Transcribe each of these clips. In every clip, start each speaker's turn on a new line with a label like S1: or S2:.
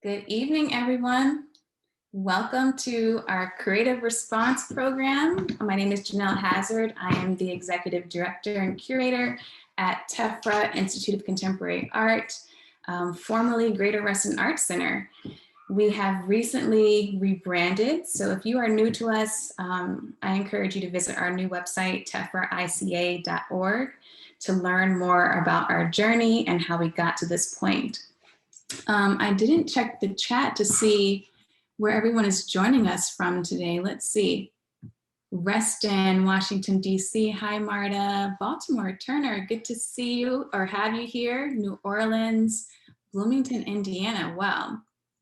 S1: Good evening, everyone. Welcome to our Creative Response Program. My name is Janelle Hazard. I am the Executive Director and Curator at Tefra Institute of Contemporary Art, formerly Greater Reston Arts Center. We have recently rebranded, so if you are new to us, I encourage you to visit our new website, tefraica.org, to learn more about our journey and how we got to this point. I didn't check the chat to see where everyone is joining us from today. Let's see. Reston, Washington, D.C. Hi, Marta. Baltimore, Turner, good to see you or have you here. New Orleans, Bloomington, Indiana. Wow.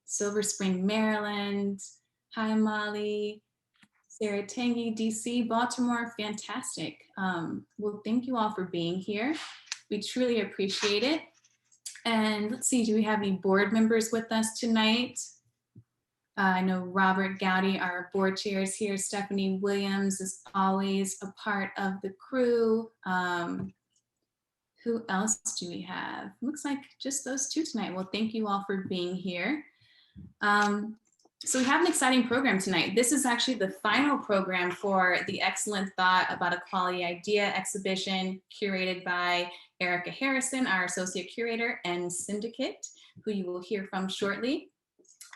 S1: Silver Spring, Maryland. Hi, Molly. Sarah Tangi, D.C. Baltimore, fantastic. Well, thank you all for being here. We truly appreciate it. And let's see, do we have any board members with us tonight? I know Robert Gowdy, our board chair, is here. Stephanie Williams is always a part of the crew. Who else do we have? Looks like just those two tonight. Well, thank you all for being here. So we have an exciting program tonight. This is actually the final program for the Excellent Thought About a Quality Idea exhibition curated by Erica Harrison, our associate curator, and Syndicate, who you will hear from shortly.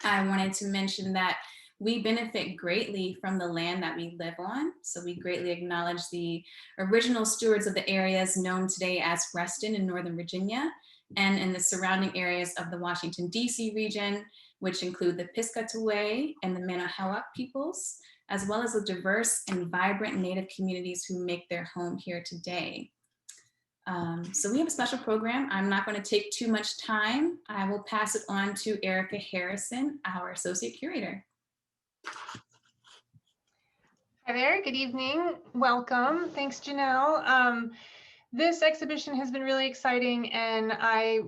S1: I wanted to mention that we benefit greatly from the land that we live on. So we greatly acknowledge the original stewards of the areas known today as Reston in Northern Virginia and in the surrounding areas of the Washington, D.C. region, which include the Piscataway and the Manahoac peoples, as well as the diverse and vibrant Native communities who make their home here today. So we have a special program. I'm not going to take too much time. I will pass it on to Erica Harrison, our associate curator.
S2: Hi there, good evening, welcome. Thanks, Janelle. This exhibition has been really exciting, and I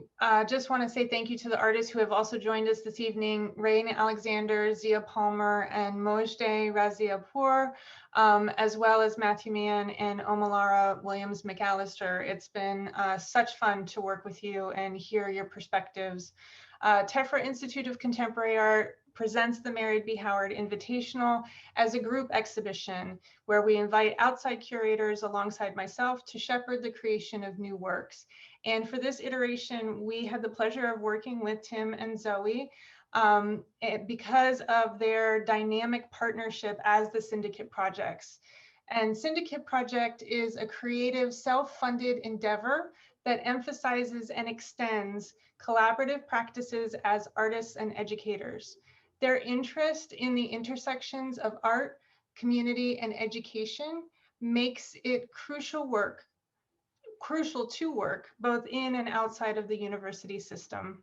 S2: just want to say thank you to the artists who have also joined us this evening, Rain Alexander, Zia Palmer, and Mojdeh Raziapour, as well as Matthew Mann and Omalara Williams McAllister. It's been such fun to work with you and hear your perspectives. Tefra Institute of Contemporary Art presents the Mary B. Howard Invitational as a group exhibition where we invite outside curators alongside myself to shepherd the creation of new works. And for this iteration, we had the pleasure of working with Tim and Zoe because of their dynamic partnership as the Syndicate Projects. And Syndicate Project is a creative, self-funded endeavor that emphasizes and extends collaborative practices as artists and educators. Their interest in the intersections of art, community, and education makes it crucial to work both in and outside of the university system.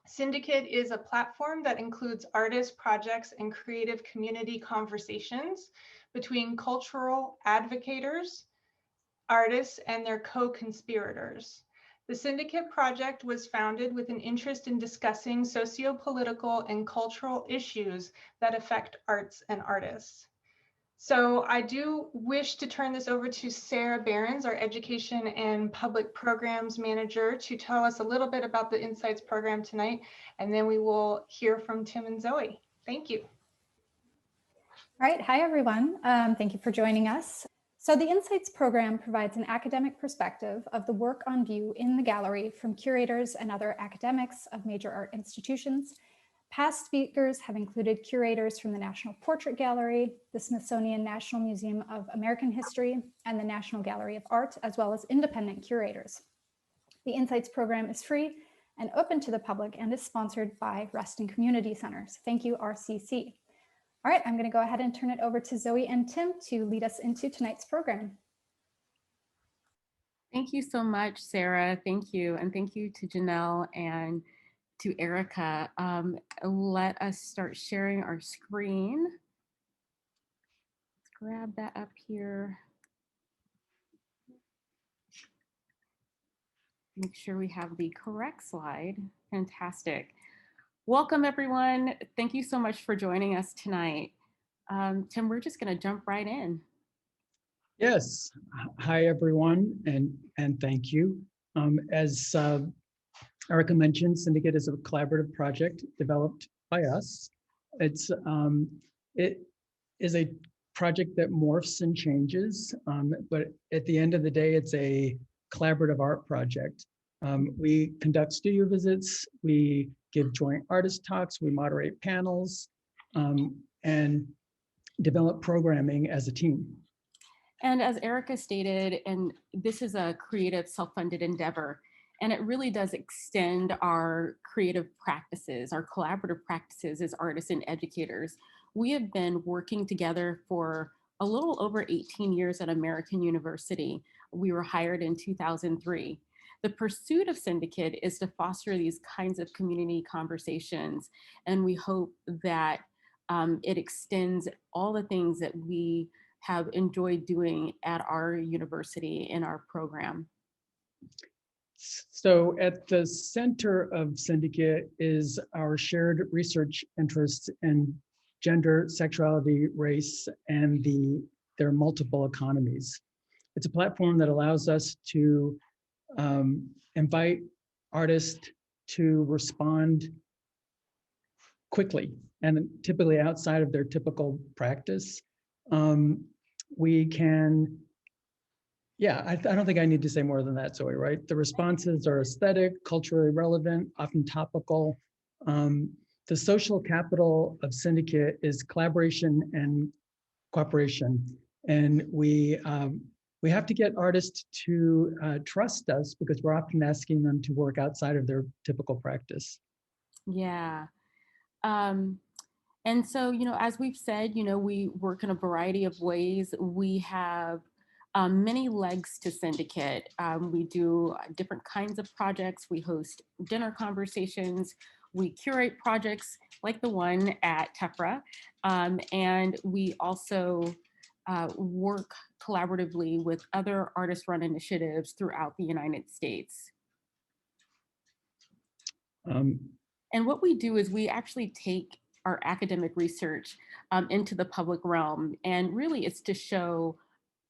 S2: Syndicate is a platform that includes artists, projects, and creative community conversations between cultural advocators, artists, and their co-conspirators. The Syndicate Project was founded with an interest in discussing socio-political and cultural issues that affect arts and artists. So I do wish to turn this over to Sarah Behrens, our Education and Public Programs Manager, to tell us a little bit about the Insights program tonight, and then we will hear from Tim and Zoe. Thank you.
S3: All right, hi everyone. Thank you for joining us. So the Insights program provides an academic perspective of the work on view in the gallery from curators and other academics of major art institutions. Past speakers have included curators from the National Portrait Gallery, the Smithsonian National Museum of American History, and the National Gallery of Art, as well as independent curators. The Insights program is free and open to the public and is sponsored by Reston Community Centers. Thank you, RCC. All right, I'm going to go ahead and turn it over to Zoe and Tim to lead us into tonight's program.
S4: Thank you so much, Sarah. Thank you. And thank you to Janelle and to Erica. Let us start sharing our screen. Let's grab that up here. Make sure we have the correct slide. Fantastic. Welcome, everyone. Thank you so much for joining us tonight. Tim, we're just going to jump right in.
S5: Yes. Hi, everyone, and thank you. As Erica mentioned Syndicate is a collaborative project developed by us. It is a project that morphs and changes, but at the end of the day, it's a collaborative art project. We conduct studio visits, we give joint artist talks, we moderate panels, and develop programming as a team.
S4: And as Erica stated, and this is a creative self-funded endeavor, and it really does extend our creative practices, our collaborative practices as artists and educators. We have been working together for a little over 18 years at American University. We were hired in 2003. The pursuit of Syndicate is to foster these kinds of community conversations, and we hope that it extends all the things that we have enjoyed doing at our university in our program.
S5: So at the center of Syndicate is our shared research interests in gender, sexuality, race, and their multiple economies. It's a platform that allows us to invite artists to respond quickly and typically outside of their typical practice. We can, yeah, I don't think I need to say more than that, Zoe, right? The responses are aesthetic, culturally relevant, often topical. The social capital of Syndicate is collaboration and cooperation. And we have to get artists to trust us because we're often asking them to work outside of their typical practice.
S4: Yeah. And so, as we've said, we work in a variety of ways. We have many legs to Syndicate. We do different kinds of projects. We host dinner conversations. We curate projects like the one at Tefra. And we also work collaboratively with other artist-run initiatives throughout the United States. And what we do is we actually take our academic research into the public realm. And really it's to show,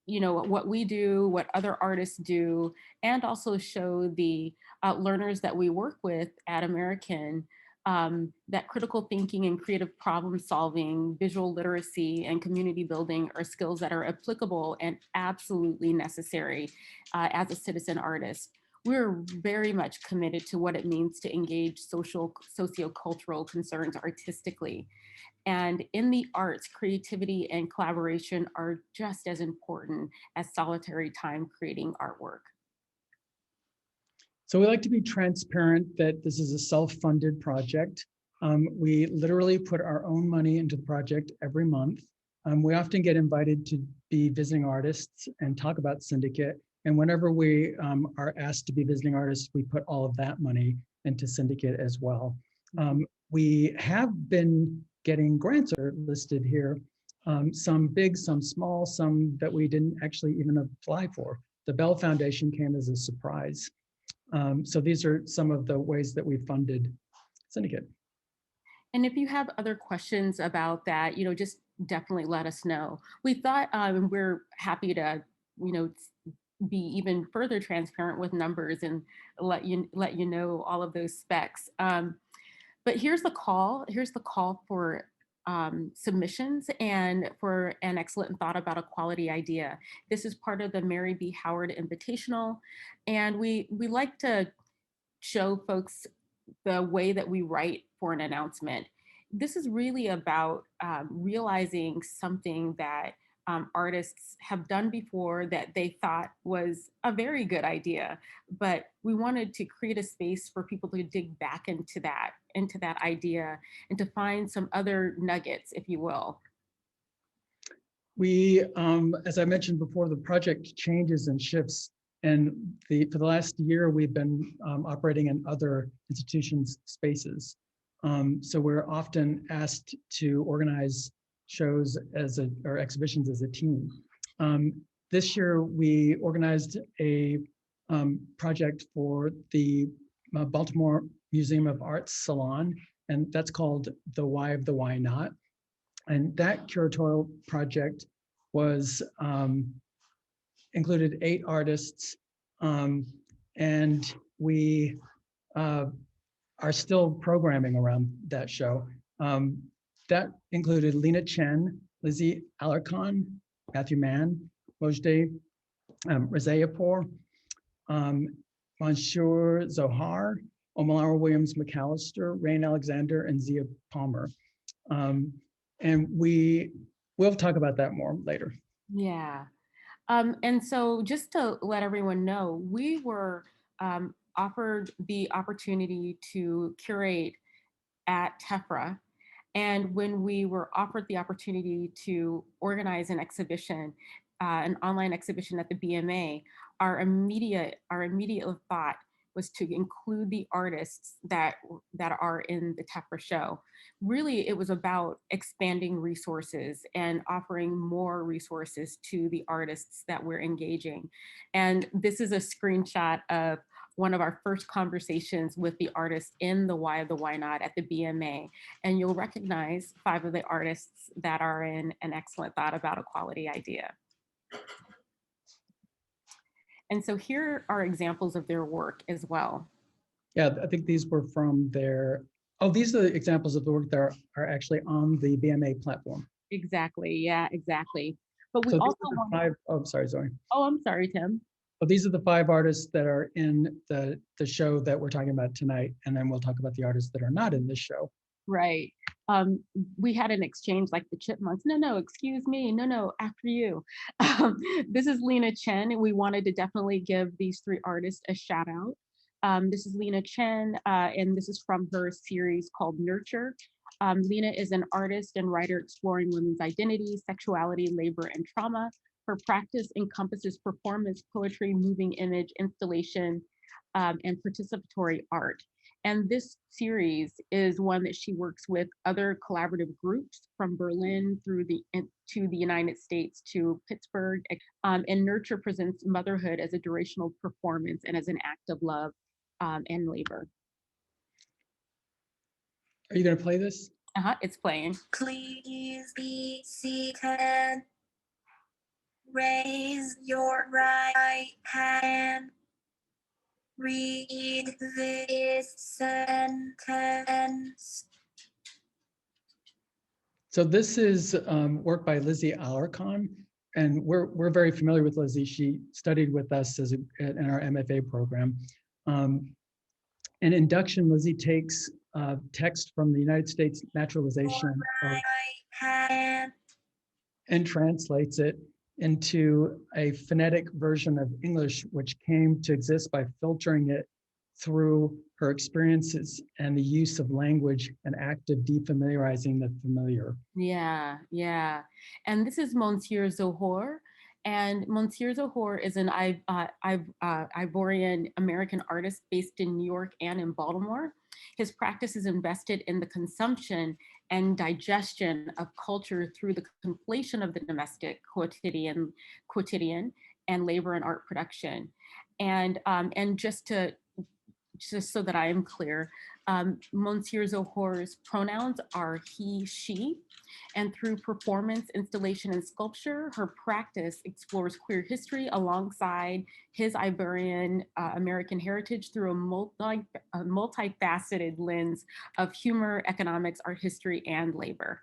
S4: what we do, what other artists do, and also show the learners that we work with at American that critical thinking and creative problem solving, visual literacy, and community building are skills that are applicable and absolutely necessary as a citizen artist. We're very much committed to what it means to engage sociocultural concerns artistically. And in the arts, creativity and collaboration are just as important as solitary time creating artwork.
S5: So we like to be transparent that this is a self-funded project. We literally put our own money into the project every month. We often get invited to be visiting artists and talk about Syndicate. And whenever we are asked to be visiting artists, we put all of that money into Syndicate as well. We have been getting grants are listed here, some big, some small, some that we didn't actually even apply for. The Bell Foundation came as a surprise. So these are some of the ways that we funded Syndicate. And
S4: if you have other questions about that, just definitely let us know. We thought we're happy to, be even further transparent with numbers and let you know all of those specs. But here's the call. Here's the call for submissions and for an excellent thought about a quality idea. This is part of the Mary B. Howard Invitational. And we like to show folks the way that we write for an announcement. This is really about realizing something that artists have done before that they thought was a very good idea, but we wanted to create a space for people to dig back into that idea and to find some other nuggets, if you will.
S5: We, as I mentioned before, the project changes and shifts, and for the last year, we've been operating in other institutions' spaces. So we're often asked to organize shows or exhibitions as a team. This year, we organized a project for the Baltimore Museum of Art's Salon, and that's called The Why of the Why Not. And that curatorial project was included 8 artists, and we are still programming around that show. That included Lena Chen, Lizzie Alarcon, Matthew Mann, Mojdeh Rezayapour, Mansour Zohar, Omalara Williams McAllister, Rain Alexander, and Zia Palmer. And we'll talk about that more later.
S4: Yeah. And so just to let everyone know, we were offered the opportunity to curate at Tefra. And when we were offered the opportunity to organize an exhibition, an online exhibition at the BMA, our immediate thought was to include the artists that are in the Tefra show. Really, it was about expanding resources and offering more resources to the artists that we're engaging. And this is a screenshot of one of our first conversations with the artists in the Why of the Why Not at the BMA. And you'll recognize 5 of the artists that are in An Excellent Thought About a Quality Idea. And so here are examples of their work as well.
S5: Yeah, I think these were from their, oh, these are the examples of the work that are actually on the BMA platform.
S4: Exactly, yeah, exactly. But we
S5: So
S4: also
S5: these are the 5, oh, sorry, Zoe.
S4: Oh, I'm sorry, Tim.
S5: But these are the 5 artists that are in the show that we're talking about tonight. And then we'll talk about the artists that are not in this show.
S4: Right. We had an exchange like the chipmunks. No, excuse me. No, after you. This is Lena Chen. We wanted to definitely give these 3 artists a shout out. This is Lena Chen, and this is from her series called Nurture. Lena is an artist and writer exploring women's identity, sexuality, labor, and trauma. Her practice encompasses performance, poetry, moving image, installation, and participatory art. And this series is one that she works with other collaborative groups from Berlin to the United States to Pittsburgh. And Nurture presents motherhood as a durational performance and as an act of love and labor.
S5: Are you going to play this?
S4: It's playing.
S6: Please be seated. Raise your right hand. Read this sentence.
S5: So this is work by Lizzie Alarcon, and we're very familiar with Lizzie. She studied with us in our MFA program. In induction, Lizzie takes text from the United States naturalization and translates it into a phonetic version of English, which came to exist by filtering it through her experiences and the use of language, an act of defamiliarizing the familiar.
S4: Yeah. And this is Monsieur Zohor. And Monsieur Zohor is an Ivorian American artist based in New York and in Baltimore. His practice is invested in the consumption and digestion of culture through the conflation of the domestic, quotidian, and labor and art production. And just so that I am clear, Monsieur Zohor's pronouns are he, she, and through performance, installation, and sculpture, her practice explores queer history alongside his Iberian American heritage through a multifaceted lens of humor, economics, art history, and labor.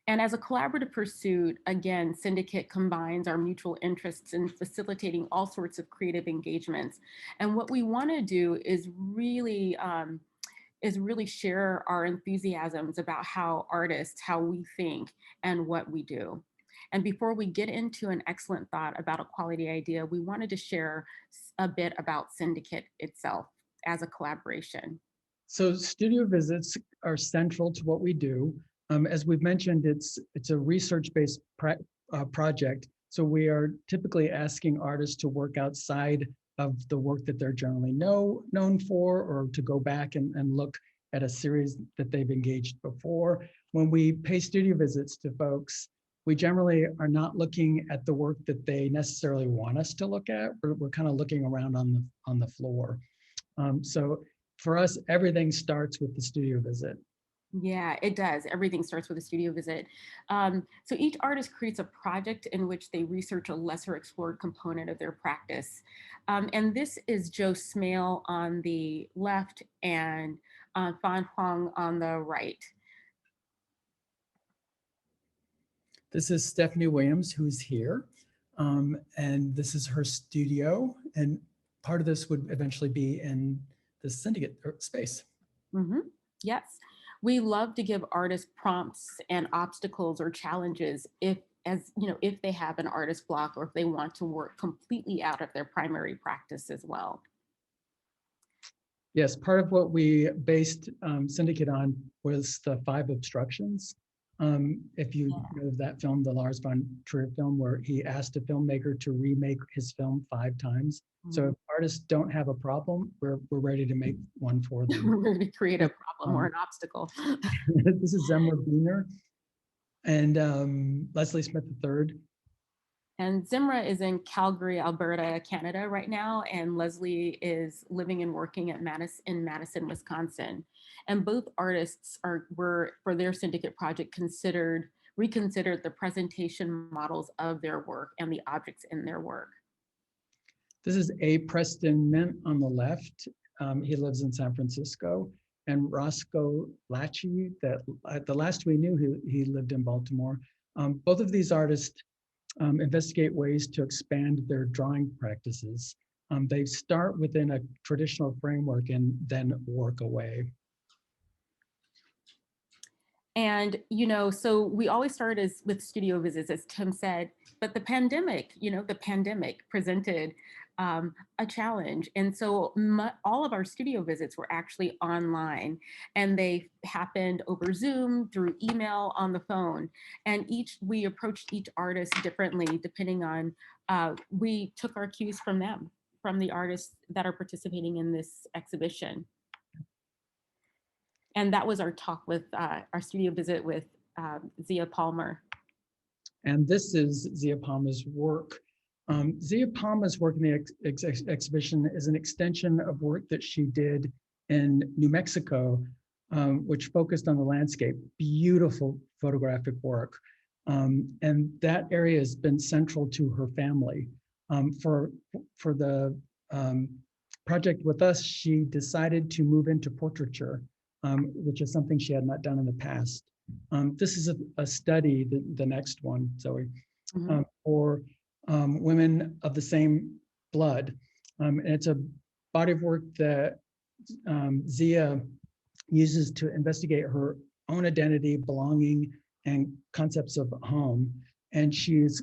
S4: And as a collaborative pursuit, again, Syndicate combines our mutual interests in facilitating all sorts of creative engagements. And what we want to do is really share our enthusiasms about how we think, and what we do. And before we get into An Excellent Thought About a Quality Idea, we wanted to share a bit about Syndicate itself as a collaboration.
S5: So studio visits are central to what we do. As we've mentioned, it's a research-based project. So we are typically asking artists to work outside of the work that they're generally known for, or to go back and look at a series that they've engaged before. When we pay studio visits to folks, we generally are not looking at the work that they necessarily want us to look at. We're kind of looking around on the floor. So for us, everything starts with the studio visit.
S4: Yeah, it does. Everything starts with a studio visit. So each artist creates a project in which they research a lesser explored component of their practice. And this is Joe Smale on the left and Fan Huang on the right.
S5: This is Stephanie Williams, who's here. And this is her studio. And part of this would eventually be in the syndicate space.
S4: Yes, we love to give artists prompts and obstacles or challenges if they have an artist block or if they want to work completely out of their primary practice as well.
S5: Yes, part of what we based Syndicate on was the 5 obstructions. If you know that film, the Lars von Trier film, where he asked a filmmaker to remake his film 5 times. So if artists don't have a problem, we're ready to make one for them.
S4: We're ready to create a problem or an obstacle.
S5: This is Zemra Biener and Leslie Smith III.
S4: And Zimra is in Calgary, Alberta, Canada right now, and Leslie is living and working at Madison, Wisconsin. And both artists were, for their syndicate project, reconsidered the presentation models of their work and the objects in their work.
S5: This is A. Preston Mint on the left. He lives in San Francisco. And Roscoe Lachey, that the last we knew, he lived in Baltimore. Both of these artists investigate ways to expand their drawing practices. They start within a traditional framework and then work away.
S4: And, so we always start with studio visits, as Tim said, but the pandemic presented a challenge. And so all of our studio visits were actually online, and they happened over Zoom, through email, on the phone. And we approached each artist differently, depending on, we took our cues from them, from the artists that are participating in this exhibition. And that was our talk with our studio visit with Zia Palmer.
S5: And this is Zia Palmer's work. Zia Palmer's work in the exhibition is an extension of work that she did in New Mexico, which focused on the landscape. Beautiful photographic work. And that area has been central to her family. For the project with us, she decided to move into portraiture, which is something she had not done in the past. This is a study, the next one, Zoe, for women of the same blood. And it's a body of work that Zia uses to investigate her own identity, belonging, and concepts of home. And she's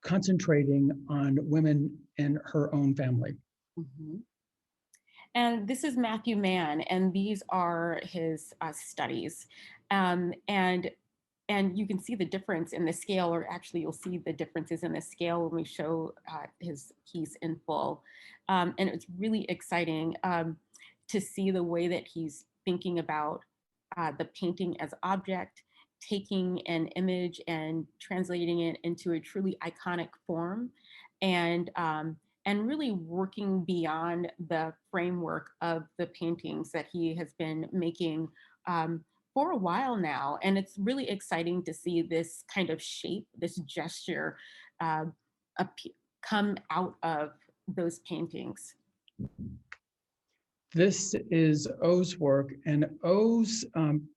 S5: concentrating on women in her own family.
S4: And this is Matthew Mann, and these are his studies. And you can see the difference in the scale, or actually you'll see the differences in the scale when we show his piece in full. And it's really exciting to see the way that he's thinking about the painting as object, taking an image and translating it into a truly iconic form, and really working beyond the framework of the paintings that he has been making for a while now. And it's really exciting to see this kind of shape, this gesture come out of those paintings.
S5: This is O's work, and O's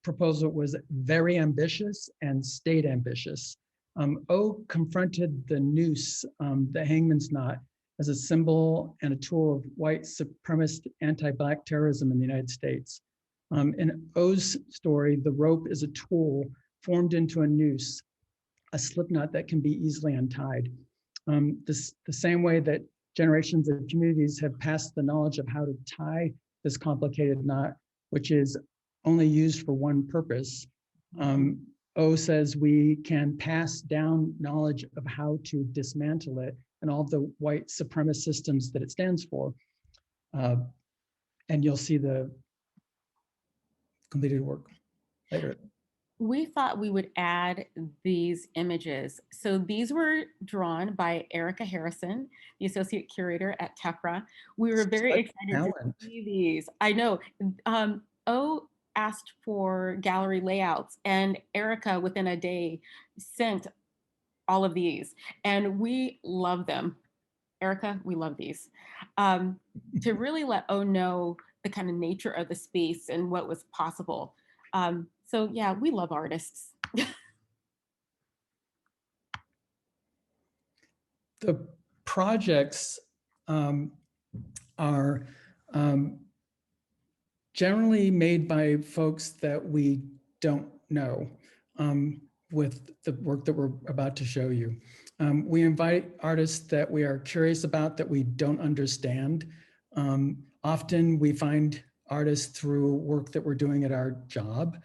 S5: proposal was very ambitious and stayed ambitious. O confronted the noose, the hangman's knot, as a symbol and a tool of white supremacist anti-Black terrorism in the United States. In O's story, the rope is a tool formed into a noose, a slip knot that can be easily untied. The same way that generations of communities have passed the knowledge of how to tie this complicated knot, which is only used for one purpose. O says we can pass down knowledge of how to dismantle it and all the white supremacist systems that it stands for. And you'll see the completed work later.
S4: We thought we would add these images. So these were drawn by Erica Harrison, the associate curator at Tefra. We were very excited to see these. I know. asked for gallery layouts, and Erica within a day sent all of these, and we love them. Erica, we love these. To really let O know the kind of nature of the space and what was possible. So yeah, we love artists.
S5: The projects are generally made by folks that we don't know with the work that we're about to show you. We invite artists that we are curious about, that we don't understand. Often we find artists through work that we're doing at our job.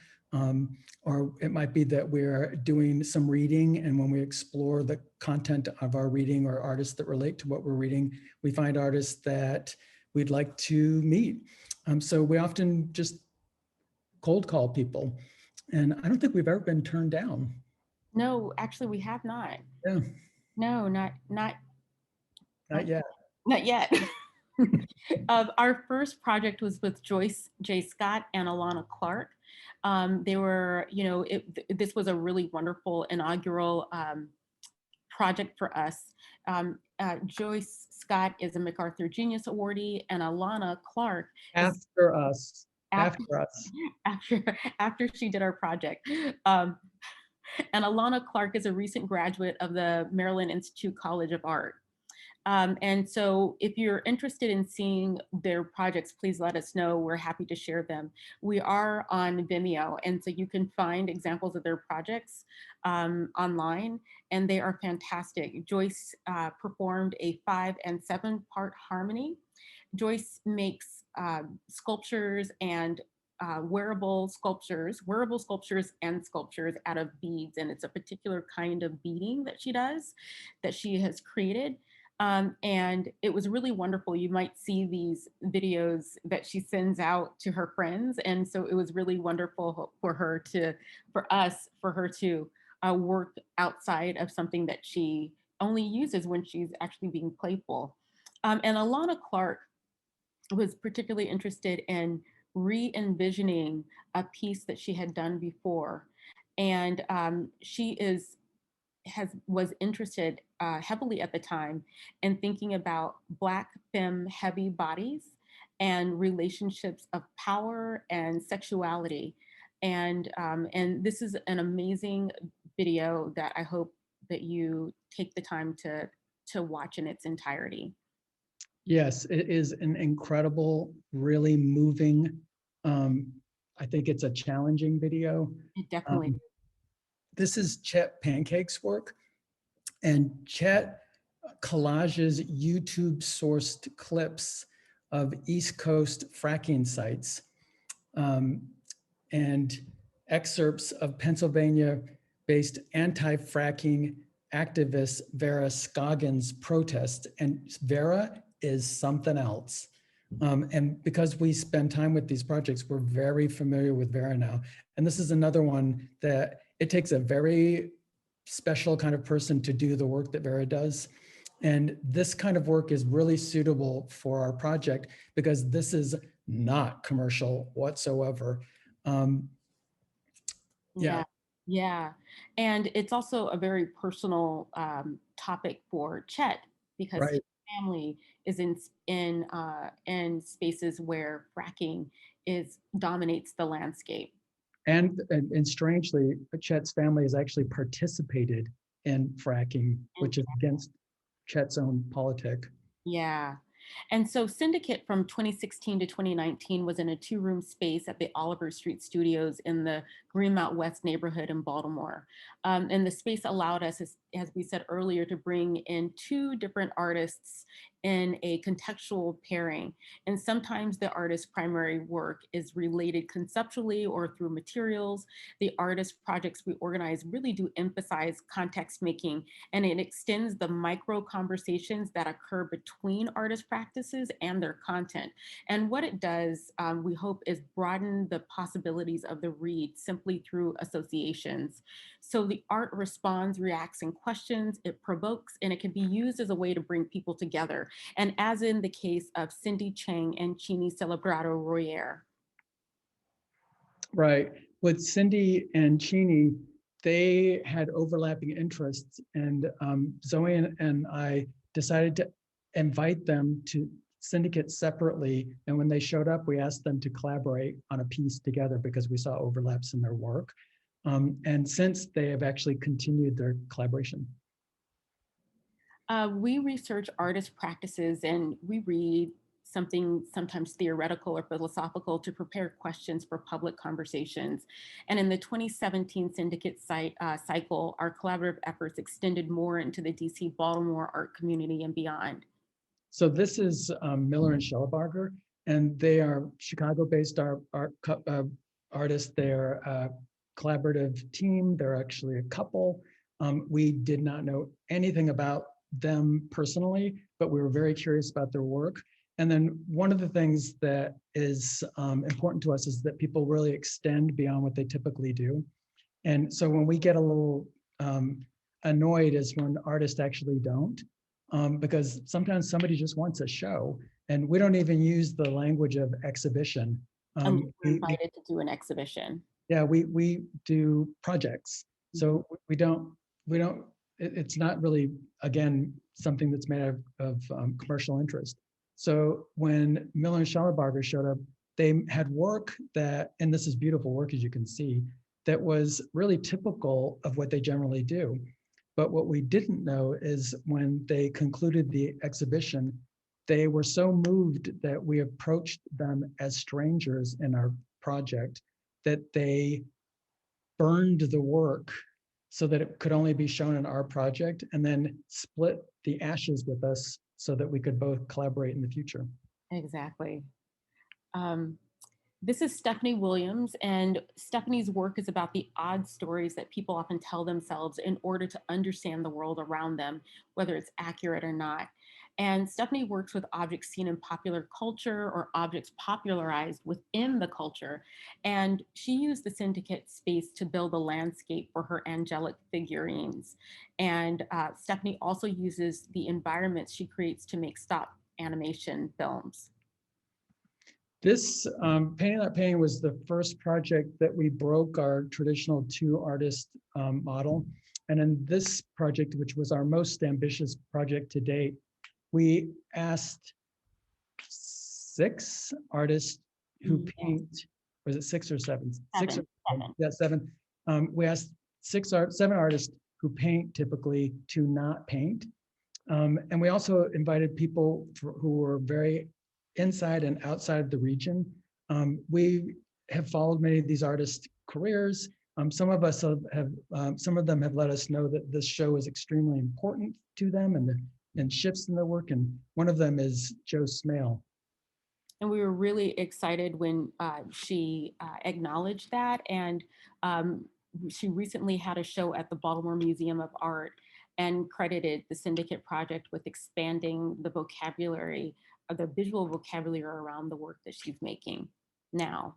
S5: Or it might be that we're doing some reading, and when we explore the content of our reading or artists that relate to what we're reading, we find artists that we'd like to meet. So we often just cold call people, and I don't think we've ever been turned down.
S4: No, actually, we have not.
S5: Yeah.
S4: No, not
S5: Not yet.
S4: Not yet. Our first project was with Joyce J. Scott and Alana Clark. They were, this was a really wonderful inaugural project for us. Joyce Scott is a MacArthur Genius Awardee, and Alana Clark
S5: After us.
S4: After she did our project. And Alana Clark is a recent graduate of the Maryland Institute College of Art. And so if you're interested in seeing their projects, please let us know. We're happy to share them. We are on Vimeo, and so you can find examples of their projects online, and they are fantastic. Joyce performed a 5- and 7-part harmony. Joyce makes sculptures and wearable sculptures and sculptures out of beads, and it's a particular kind of beading that she does, that she has created. And it was really wonderful. You might see these videos that she sends out to her friends. And so it was really wonderful for her to work outside of something that she only uses when she's actually being playful. And Alana Clark was particularly interested in re-envisioning a piece that she had done before. And she was interested heavily at the time in thinking about Black femme heavy bodies and relationships of power and sexuality. And this is an amazing video that I hope that you take the time to watch in its entirety.
S5: Yes, it is an incredible, really moving, I think it's a challenging video.
S4: It definitely.
S5: This is Chet Pancake's work, and Chet collages YouTube sourced clips of East Coast fracking sites and excerpts of Pennsylvania-based anti-fracking activist Vera Scoggins' protest. And Vera is something else. And because we spend time with these projects, we're very familiar with Vera now. And this is another one that it takes a very special kind of person to do the work that Vera does. And this kind of work is really suitable for our project because this is not commercial whatsoever.
S4: Yeah. And it's also a very personal topic for Chet because
S5: Right.
S4: his family is in spaces where fracking dominates the landscape.
S5: And strangely, Chet's family has actually participated in fracking, which is against Chet's own politic.
S4: Yeah. And so Syndicate from 2016 to 2019 was in a 2-room space at the Oliver Street Studios in the Greenmount West neighborhood in Baltimore. And the space allowed us, as we said earlier, to bring in 2 different artists in a contextual pairing. And sometimes the artist's primary work is related conceptually or through materials. The artist projects we organize really do emphasize context making, and it extends the micro conversations that occur between artist practices and their content. And what it does, we hope, is broaden the possibilities of the read simply through associations. So the art responds, reacts, and questions, it provokes, and it can be used as a way to bring people together. And as in the case of Cindy Chang and Chini Celebrado Royer.
S5: Right. With Cindy and Chini, they had overlapping interests, and Zoe and I decided to invite them to syndicate separately. And when they showed up, we asked them to collaborate on a piece together because we saw overlaps in their work. And since they have actually continued their collaboration.
S4: We research artist practices and we read something sometimes theoretical or philosophical to prepare questions for public conversations. And in the 2017 syndicate cycle, our collaborative efforts extended more into the DC Baltimore art community and beyond.
S5: So this is Miller and Schellebarger, and they are Chicago-based artists. They're a collaborative team. They're actually a couple. We did not know anything about them personally, but we were very curious about their work. And then one of the things that is important to us is that people really extend beyond what they typically do. And so when we get a little annoyed is when artists actually don't, because sometimes somebody just wants a show, and we don't even use the language of exhibition.
S4: And we're invited to do an exhibition.
S5: Yeah, we do projects. So we don't, it's not really, again, something that's made of commercial interest. So when Miller and Schellebarger showed up, they had work that, and this is beautiful work, as you can see, that was really typical of what they generally do. But what we didn't know is when they concluded the exhibition, they were so moved that we approached them as strangers in our project that they burned the work so that it could only be shown in our project, and then split the ashes with us so that we could both collaborate in the future.
S4: Exactly. This is Stephanie Williams, and Stephanie's work is about the odd stories that people often tell themselves in order to understand the world around them, whether it's accurate or not. And Stephanie works with objects seen in popular culture or objects popularized within the culture. And she used the syndicate space to build a landscape for her angelic figurines. And Stephanie also uses the environments she creates to make stop animation films.
S5: This Painting That Painting was the first project that we broke our traditional two artist model. And in this project, which was our most ambitious project to date, we asked 6 artists who paint, was it 6 or 7? 6 or 7. Yeah, 7. We asked 7 artists who paint typically to not paint. And we also invited people who were very inside and outside of the region. We have followed many of these artists' careers. Some of us some of them have let us know that this show is extremely important to them and shifts in their work. And one of them is Joe Smale.
S4: And we were really excited when she acknowledged that. And she recently had a show at the Baltimore Museum of Art and credited the Syndicate Project with expanding the vocabulary, the visual vocabulary around the work that she's making now.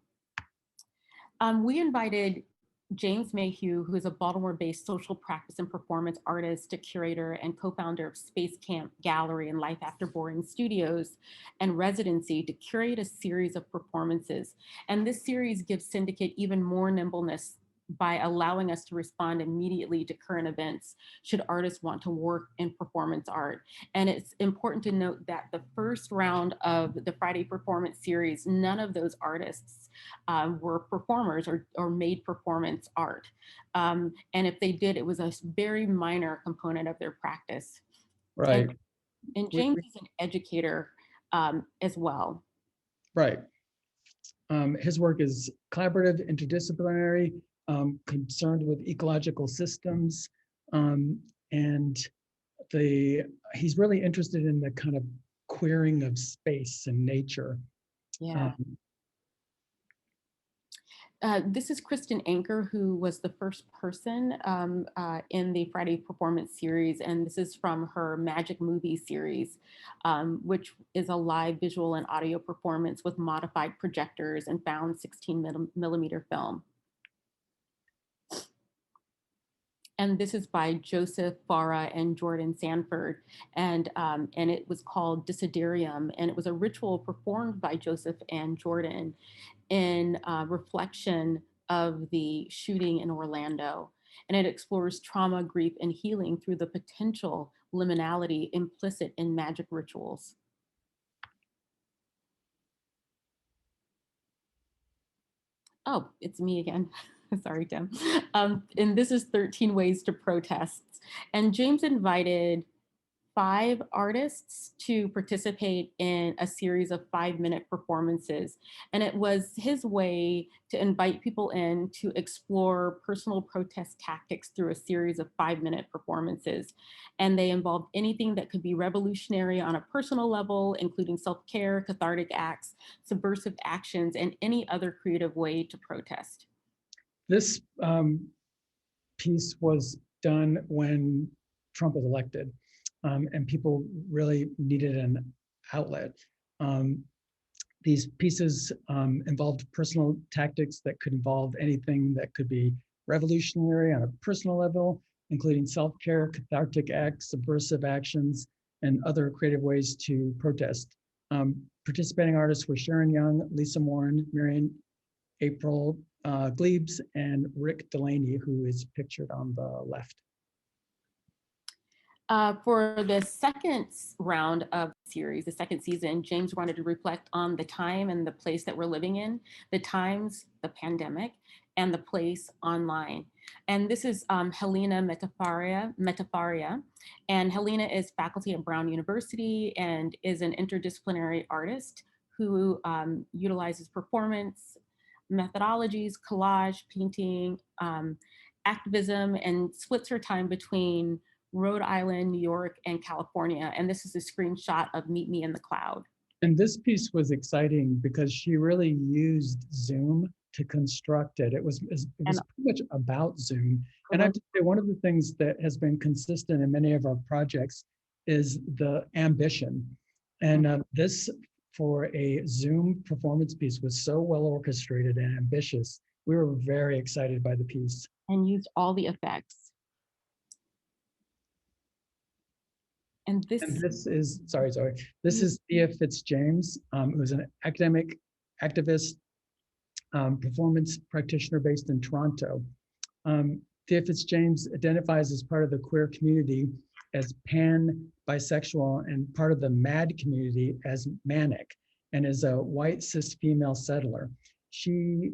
S4: We invited James Mayhew, who is a Baltimore-based social practice and performance artist, a curator and co-founder of Space Camp Gallery and Life After Boring Studios and Residency, to curate a series of performances. And this series gives Syndicate even more nimbleness by allowing us to respond immediately to current events should artists want to work in performance art. And it's important to note that the first round of the Friday performance series, none of those artists were performers or made performance art. And if they did, it was a very minor component of their practice.
S5: Right.
S4: And James is an educator as well.
S5: Right. His work is collaborative, interdisciplinary, concerned with ecological systems, and he's really interested in the kind of queering of space and nature.
S4: Yeah. This is Kristen Anker, who was the first person in the Friday performance series, and this is from her Magic Movie series, which is a live visual and audio performance with modified projectors and found 16 millimeter film. And this is by Joseph Farah and Jordan Sanford. And it was called Desiderium. And it was a ritual performed by Joseph and Jordan in reflection of the shooting in Orlando. And it explores trauma, grief, and healing through the potential liminality implicit in magic rituals. Oh, it's me again. Sorry, Tim. And this is 13 Ways to Protest. And James invited 5 artists to participate in a series of 5-minute performances. And it was his way to invite people in to explore personal protest tactics through a series of 5-minute performances. And they involved anything that could be revolutionary on a personal level, including self-care, cathartic acts, subversive actions, and any other creative way to protest.
S5: This piece was done when Trump was elected, and people really needed an outlet. These pieces involved personal tactics that could involve anything that could be revolutionary on a personal level, including self-care, cathartic acts, subversive actions, and other creative ways to protest. Participating artists were Sharon Young, Lisa Warren, Marian April Glebes, and Rick Delaney, who is pictured on the left.
S4: For the second round of the series, the second season, James wanted to reflect on the time and the place that we're living in, the times, the pandemic, and the place online. And this is Helena Metafaria. And Helena is faculty at Brown University and is an interdisciplinary artist who utilizes performance, methodologies, collage, painting, activism, and splits her time between Rhode Island, New York, and California. And this is a screenshot of Meet Me in the Cloud.
S5: And this piece was exciting because she really used Zoom to construct it. It was pretty much about Zoom. And I have to say, one of the things that has been consistent in many of our projects is the ambition. And this, for a Zoom performance piece, was so well orchestrated and ambitious. We were very excited by the piece.
S4: And used all the effects. And this
S5: is, sorry, this is Thea Fitzjames, who's an academic activist, performance practitioner based in Toronto. Thea Fitzjames identifies as part of the queer community as pan-bisexual and part of the MAD community as manic, and is a white cis female settler. She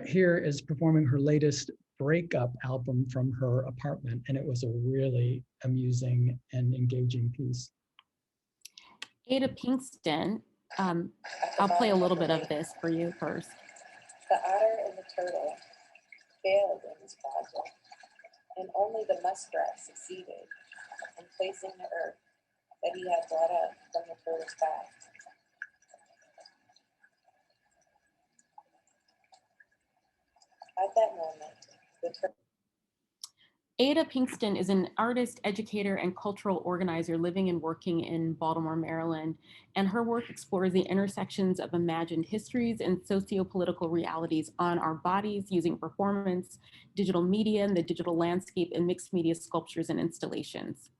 S5: here is performing her latest breakup album from her apartment, and it was a really amusing and engaging piece.
S4: Ada Pinkston, I'll play a little bit of this for you first.
S7: The otter and the turtle failed in this project, and only the muskrat succeeded in placing the earth that he had brought up from the turtle's back. At that moment,
S4: Ada Pinkston is an artist, educator, and cultural organizer living and working in Baltimore, Maryland, and her work explores the intersections of imagined histories and socio-political realities on our bodies using performance, digital media, and the digital landscape, and mixed media sculptures and installations.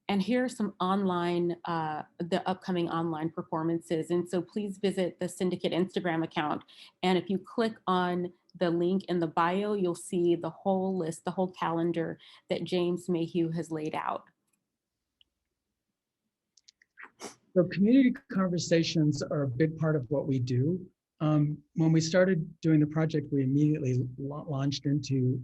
S4: And here are some online, the upcoming online performances. And so please visit the Syndicate Instagram account. And if you click on the link in the bio, you'll see the whole list, the whole calendar that James Mayhew has laid out.
S5: So community conversations are a big part of what we do. When we started doing the project, we immediately launched into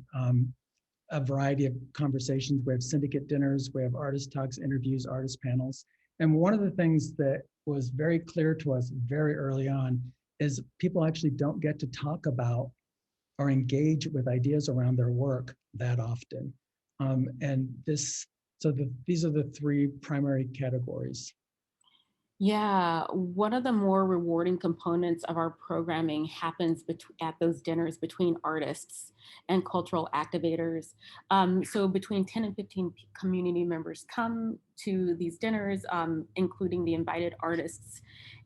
S5: a variety of conversations. We have syndicate dinners, we have artist talks, interviews, artist panels. And one of the things that was very clear to us very early on is people actually don't get to talk about or engage with ideas around their work that often. These are the 3 primary categories.
S4: Yeah, one of the more rewarding components of our programming happens at those dinners between artists and cultural activators. So between 10 and 15 community members come to these dinners, including the invited artists,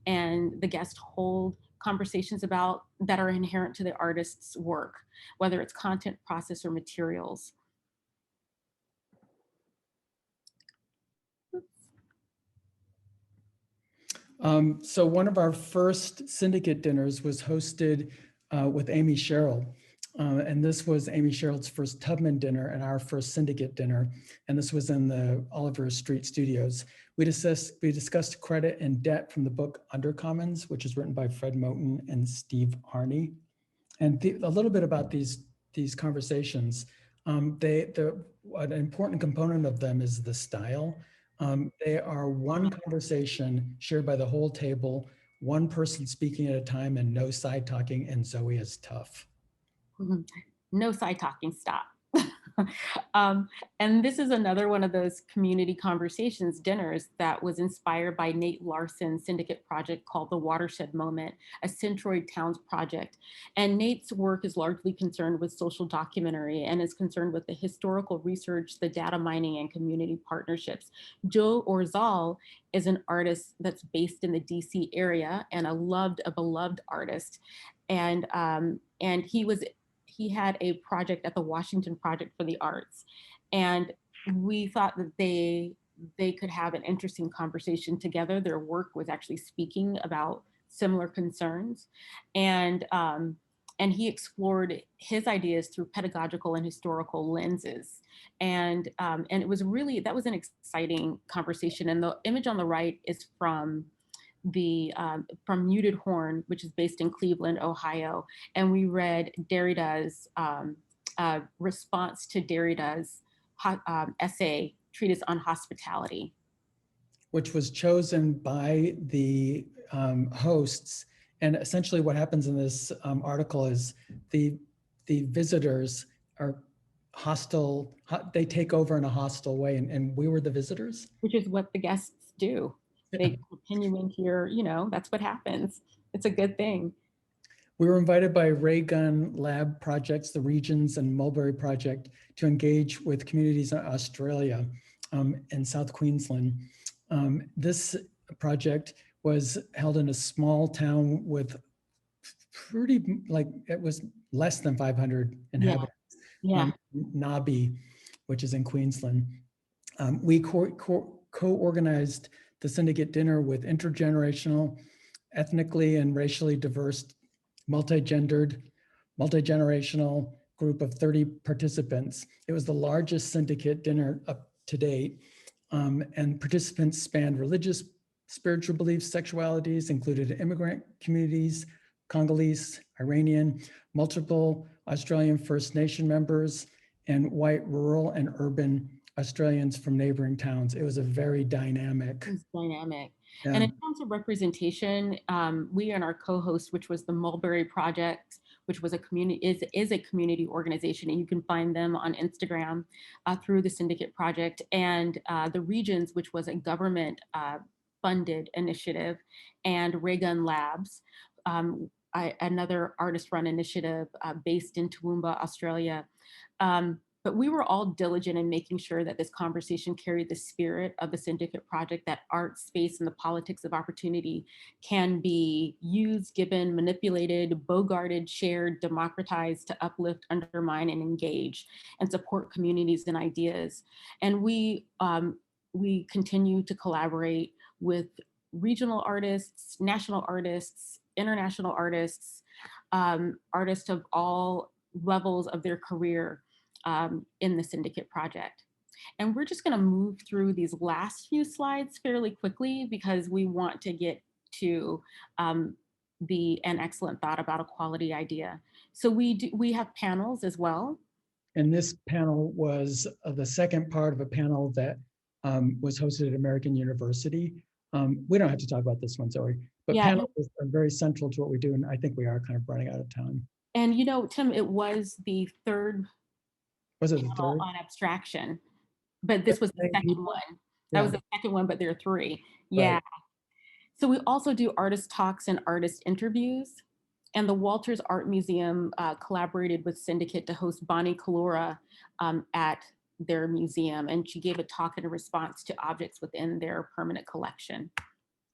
S4: and the guests hold conversations that are inherent to the artist's work, whether it's content, process, or materials.
S5: So one of our first syndicate dinners was hosted with Amy Sherrill. And this was Amy Sherrill's first Tubman dinner and our first syndicate dinner. And this was in the Oliver Street Studios. We discussed credit and debt from the book Undercommons, which is written by Fred Moten and Steve Harney. And a little bit about these conversations. An important component of them is the style. They are one conversation shared by the whole table, one person speaking at a time, and no side talking, and Zoe is tough.
S4: No side talking, stop. And this is another one of those community conversations dinners that was inspired by Nate Larson's syndicate project called The Watershed Moment, a Centroid Towns project. And Nate's work is largely concerned with social documentary and is concerned with the historical research, the data mining, and community partnerships. Joe Orzal is an artist that's based in the DC area and a beloved artist. And he had a project at the Washington Project for the Arts. And we thought that they could have an interesting conversation together. Their work was actually speaking about similar concerns. And he explored his ideas through pedagogical and historical lenses. And it was that was an exciting conversation. And the image on the right is from Muted Horn, which is based in Cleveland, Ohio. And we read Derrida's response to Derrida's essay, Treatise on Hospitality.
S5: Which was chosen by the hosts. And essentially what happens in this article is the visitors are hostile, they take over in a hostile way, and we were the visitors.
S4: Which is what the guests do. They continue in here, that's what happens. It's a good thing.
S5: We were invited by Ray Gun Lab Projects, the Regions and Mulberry Project, to engage with communities in Australia and South Queensland. This project was held in a small town with it was less than 500 inhabitants.
S4: Yeah.
S5: Nabi, which is in Queensland. We co-organized the syndicate dinner with intergenerational, ethnically and racially diverse, multi-gendered, multi-generational group of 30 participants. It was the largest syndicate dinner up to date. And participants spanned religious, spiritual beliefs, sexualities, included immigrant communities, Congolese, Iranian, multiple Australian First Nation members, and white rural and urban Australians from neighboring towns. It was a very dynamic.
S4: It's dynamic.
S5: Yeah.
S4: And in terms of representation, we and our co-host, which was the Mulberry Project, which was a community, is a community organization, and you can find them on Instagram through the Syndicate Project, and the Regions, which was a government funded initiative, and Ray Gun Labs, another artist-run initiative based in Toowoomba, Australia. But we were all diligent in making sure that this conversation carried the spirit of the Syndicate Project, that art, space, and the politics of opportunity can be used, given, manipulated, bogarted, shared, democratized to uplift, undermine, and engage, and support communities and ideas. And we continue to collaborate with regional artists, national artists, international artists, artists of all levels of their career, in the Syndicate Project. And we're just going to move through these last few slides fairly quickly because we want to get to an excellent thought about a quality idea. So we have panels as well.
S5: And this panel was the second part of a panel that was hosted at American University. We don't have to talk about this one, Zoe, but
S4: Yeah.
S5: panels are very central to what we do, and I think we are kind of running out of time.
S4: And Tim, it was the third.
S5: Was it the third?
S4: On abstraction, but this was the second one. That was the second one, but there are three. Yeah. Right. So we also do artist talks and artist interviews. And the Walters Art Museum collaborated with Syndicate to host Bonnie Kalora at their museum. And she gave a talk in response to objects within their permanent collection.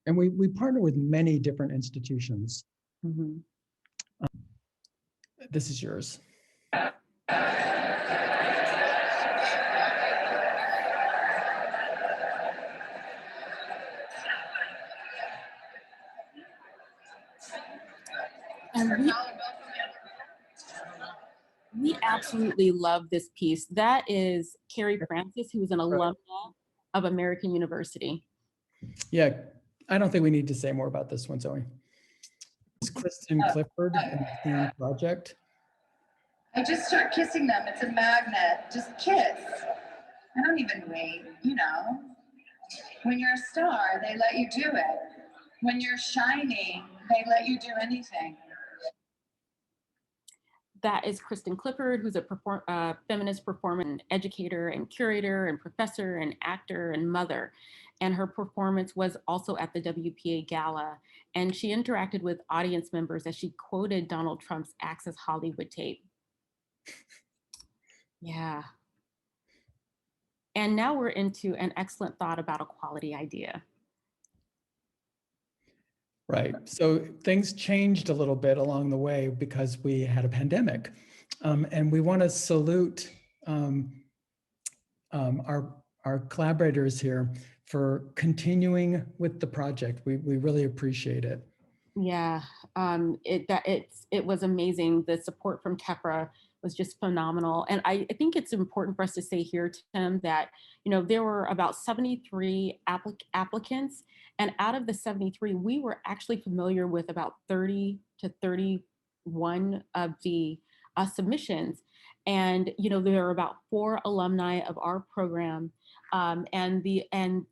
S5: And we partner with many different institutions.
S4: Mm-hmm.
S5: This is yours.
S4: And we absolutely love this piece. That is Carrie Francis, who is an alumna of American University.
S5: Yeah, I don't think we need to say more about this one, Zoe. It's Kristen Clifford and the theme project.
S8: I just start kissing them. It's a magnet. Just kiss. I don't even wait, you know. When you're a star, they let you do it. When you're shining, they let you do anything.
S4: That is Kristen Clifford, who's a feminist performance educator and curator and professor and actor and mother. And her performance was also at the WPA Gala. And she interacted with audience members as she quoted Donald Trump's Access Hollywood tape. Yeah. And now we're into an excellent thought about a quality idea.
S5: Right. So things changed a little bit along the way because we had a pandemic. And we want to salute our collaborators here for continuing with the project. We really appreciate it.
S4: Yeah, it was amazing. The support from TEFRA was just phenomenal. And I think it's important for us to say here, Tim, that, you know, there were about 73 applicants, and out of the 73, we were actually familiar with about 30 to 31 of the submissions. And, you know, there are about 4 alumni of our program. And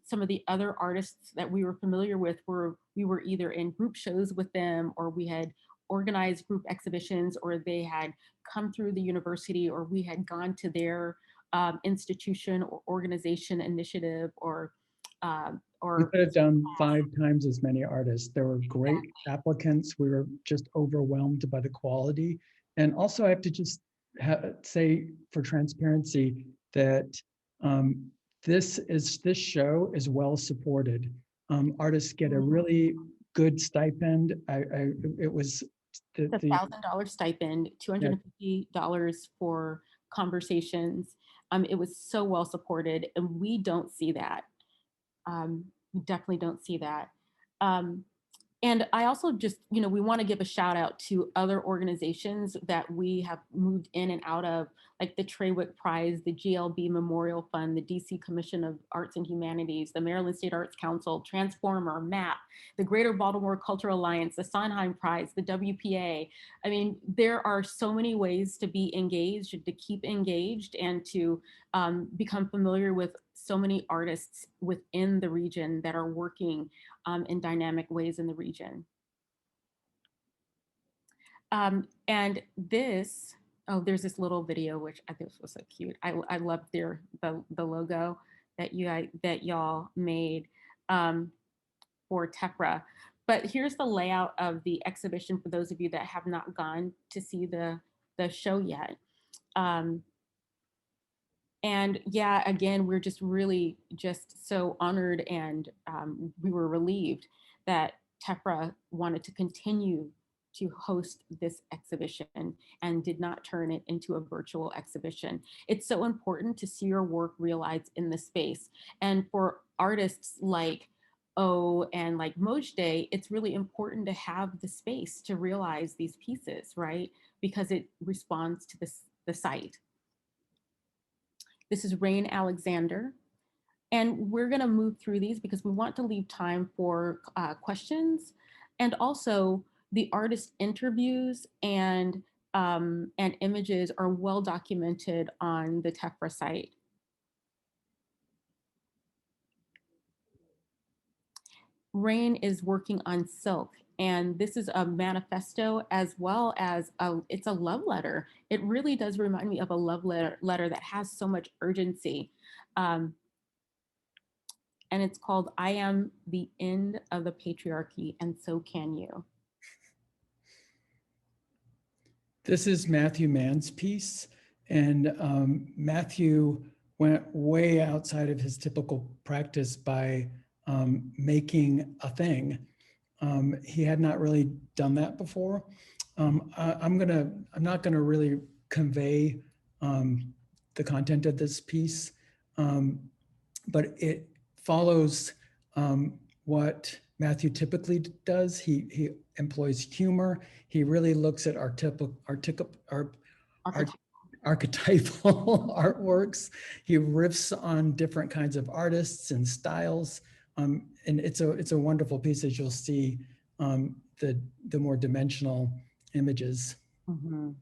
S4: some of the other artists that we were familiar with we were either in group shows with them, or we had organized group exhibitions, or they had come through the university, or we had gone to their institution or organization initiative, or
S5: we could have done 5 times as many artists. There were great applicants. We were just overwhelmed by the quality. And also I have to just say for transparency that this show is well supported. Artists get a really good stipend. It was
S4: the $1,000 stipend, $250 for conversations. It was so well supported, and we don't see that. We definitely don't see that. And I also just, you know, we want to give a shout out to other organizations that we have moved in and out of, like the Trawick Prize, the GLB Memorial Fund, the DC Commission of Arts and Humanities, the Maryland State Arts Council, Transformer, MAP, the Greater Baltimore Cultural Alliance, the Sondheim Prize, the WPA. I mean, there are so many ways to be engaged, to keep engaged, and to become familiar with so many artists within the region that are working in dynamic ways in the region. And this, there's this little video, which I think was so cute. I love the logo that y'all made for TEFRA. But here's the layout of the exhibition for those of you that have not gone to see the show yet. And yeah, again, we're just really just so honored, and we were relieved that TEFRA wanted to continue to host this exhibition and did not turn it into a virtual exhibition. It's so important to see your work realized in the space. And for artists like and like Mojde, it's really important to have the space to realize these pieces, right? Because it responds to the site. This is Rain Alexander. And we're gonna move through these because we want to leave time for questions, and also the artist interviews and images are well documented on the TEFRA site. Rain is working on Silk, and this is a manifesto as well as it's a love letter. It really does remind me of a love letter that has so much urgency. And it's called I Am the End of the Patriarchy, and So Can You.
S5: This is Matthew Mann's piece, and Matthew went way outside of his typical practice by making a thing. He had not really done that before. I'm not gonna really convey the content of this piece, but it follows what Matthew typically does. He employs humor. He really looks at archetypal artworks. He riffs on different kinds of artists and styles. And it's a wonderful piece, as you'll see the more dimensional images.
S4: Mm-hmm.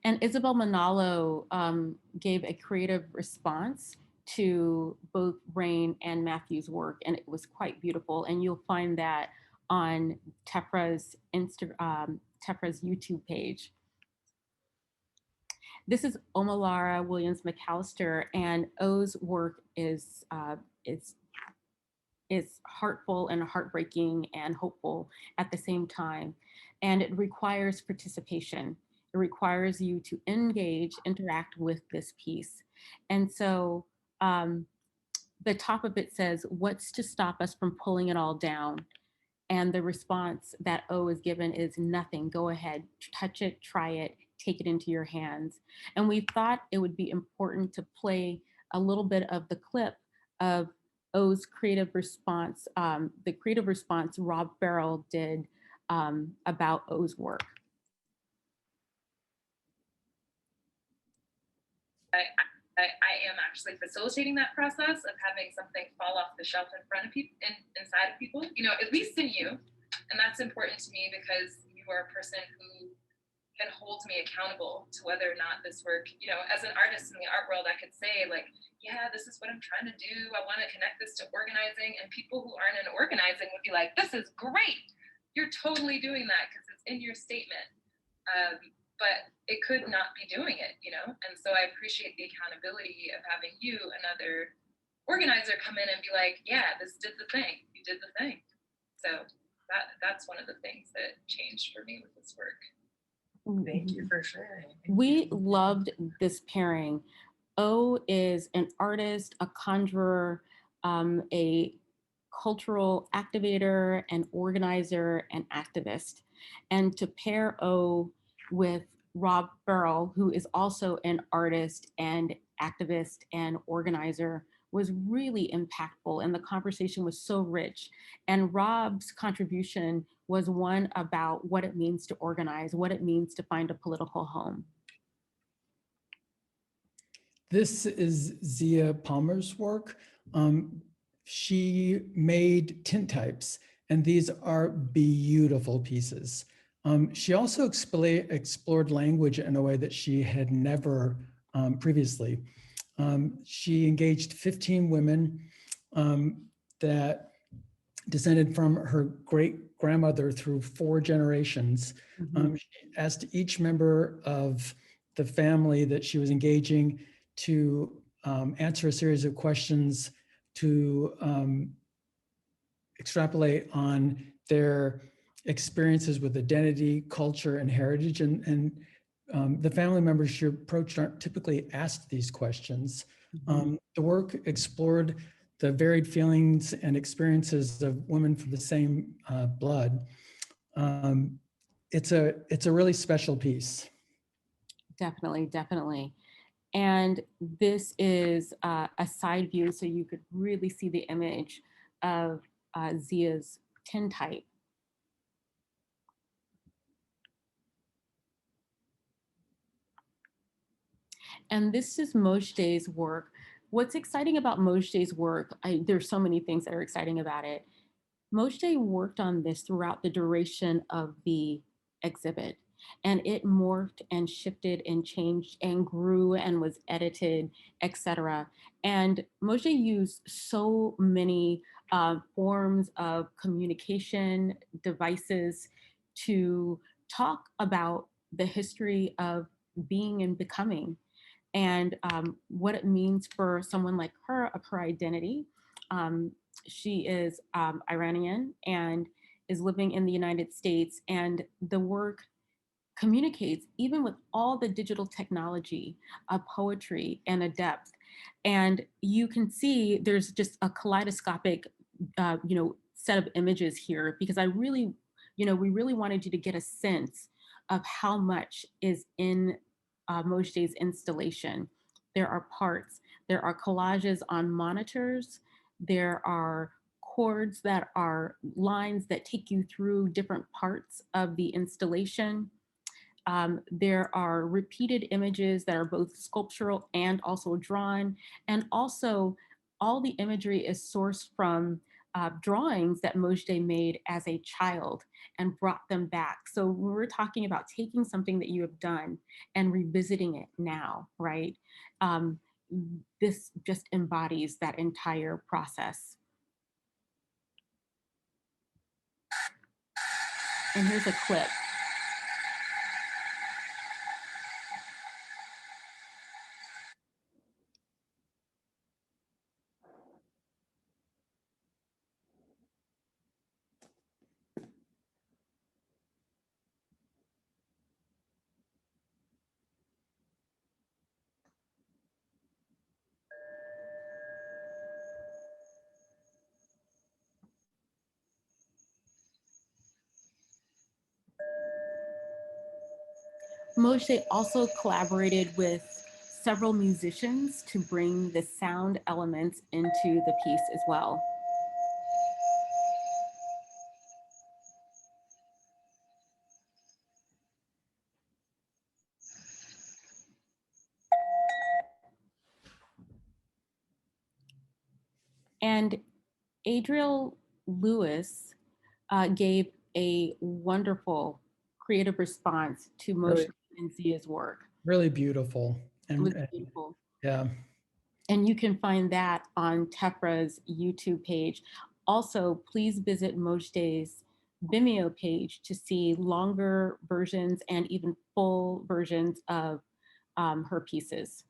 S4: And Isabel Manalo gave a creative response to both Rain and Matthew's work, and it was quite beautiful. And you'll find that on Tefra's YouTube page. This is Omalara Williams McAllister, and O's work is heartful and heartbreaking and hopeful at the same time. And it requires participation. It requires you to engage, interact with this piece. And so the top of it says, "What's to stop us from pulling it all down?" And the response that O is given is nothing. Go ahead, touch it, try it, take it into your hands. And we thought it would be important to play a little bit of the clip of O's creative response, the creative response Rob Farrell did about O's work.
S9: I am actually facilitating that process of having something fall off the shelf in front of people, inside of people, you know, at least in you. And that's important to me because you are a person who can hold me accountable to whether or not this work, you know, as an artist in the art world, I could say like, yeah, this is what I'm trying to do. I want to connect this to organizing, and people who aren't in organizing would be like, this is great. You're totally doing that because it's in your statement. But it could not be doing it, you know? And so I appreciate the accountability of having you, another organizer, come in and be like, yeah, this did the thing. You did the thing. So that's one of the things that changed for me with this work.
S7: Thank you for sharing.
S4: We loved this pairing. O is an artist, a conjurer, a cultural activator, an organizer, and activist. And to pair O with Rob Farrell, who is also an artist and activist and organizer, was really impactful. And the conversation was so rich. And Rob's contribution was one about what it means to organize, what it means to find a political home.
S5: This is Zia Palmer's work. She made tintypes, and these are beautiful pieces. She also explored language in a way that she had never previously. She engaged 15 women that descended from her great grandmother through 4 generations.
S4: Mm-hmm.
S5: She asked each member of the family that she was engaging to answer a series of questions to extrapolate on their experiences with identity, culture, and heritage. And the family members she approached aren't typically asked these questions.
S4: Mm-hmm.
S5: The work explored the varied feelings and experiences of women from the same blood. It's a really special piece.
S4: Definitely, definitely. And this is a side view, so you could really see the image of Zia's tintype. And this is Mojdeh's work. What's exciting about Mojdeh's work, there's so many things that are exciting about it. Mojdeh worked on this throughout the duration of the exhibit, and it morphed and shifted and changed and grew and was edited, etc. And Mojdeh used so many forms of communication devices to talk about the history of being and becoming, and what it means for someone like her, of her identity. She is Iranian and is living in the United States, and the work communicates even with all the digital technology, a poetry and a depth. And you can see there's just a kaleidoscopic, set of images here, because I really, we really wanted you to get a sense of how much is in Mojdeh's installation. there are parts, there are collages on monitors, there are chords that are lines that take you through different parts of the installation. There are repeated images that are both sculptural and also drawn. And also all the imagery is sourced from drawings that Mojde made as a child and brought them back. So we're talking about taking something that you have done and revisiting it now, right? This just embodies that entire process. And here's a clip. Mojde also collaborated with several musicians to bring the sound elements into the piece as well. And Adriel Lewis gave a wonderful creative response to Mojde and Zia's work.
S5: Really beautiful.
S4: It was beautiful.
S5: Yeah.
S4: And you can find that on Tefra's YouTube page. Also, please visit Mojde's Vimeo page to see longer versions and even full versions of her pieces.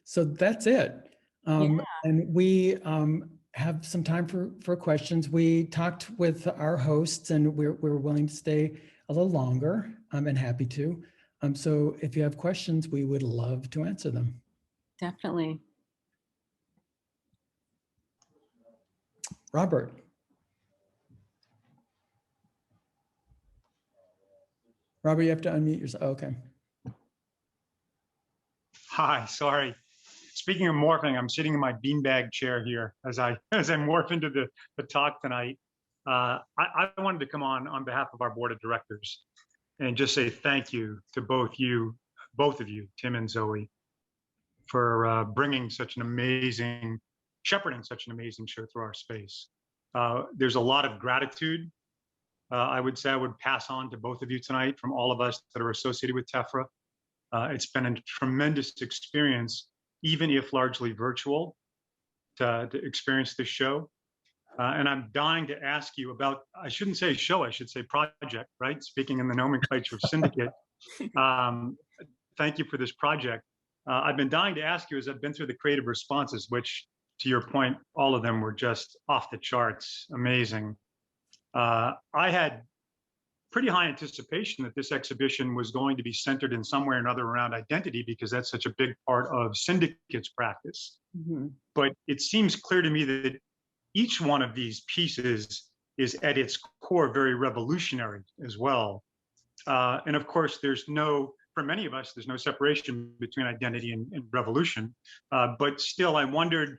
S5: So that's it.
S4: Yeah.
S5: And we have some time for questions. We talked with our hosts and we're willing to stay a little longer and happy to. So if you have questions, we would love to answer them.
S4: Definitely.
S5: Robert. Robert, you have to unmute yourself. Okay.
S10: Hi, sorry. Speaking of morphing, I'm sitting in my beanbag chair here as I morph into the talk tonight. I wanted to come on behalf of our board of directors and just say thank you to both of you, Tim and Zoe, for shepherding such an amazing show through our space. There's a lot of gratitude I would say I would pass on to both of you tonight from all of us that are associated with Tefra. It's been a tremendous experience, even if largely virtual, to experience this show. And I'm dying to ask you about, I shouldn't say show, I should say project, right? Speaking in the nomenclature of syndicate. Thank you for this project. I've been dying to ask you as I've been through the creative responses, which to your point, all of them were just off the charts, amazing. I had pretty high anticipation that this exhibition was going to be centered in some way or another around identity because that's such a big part of syndicate's practice. Mm-hmm. But it seems clear to me that each one of these pieces is at its core very revolutionary as well. And of course, for many of us, there's no separation between identity and revolution. But still, I wondered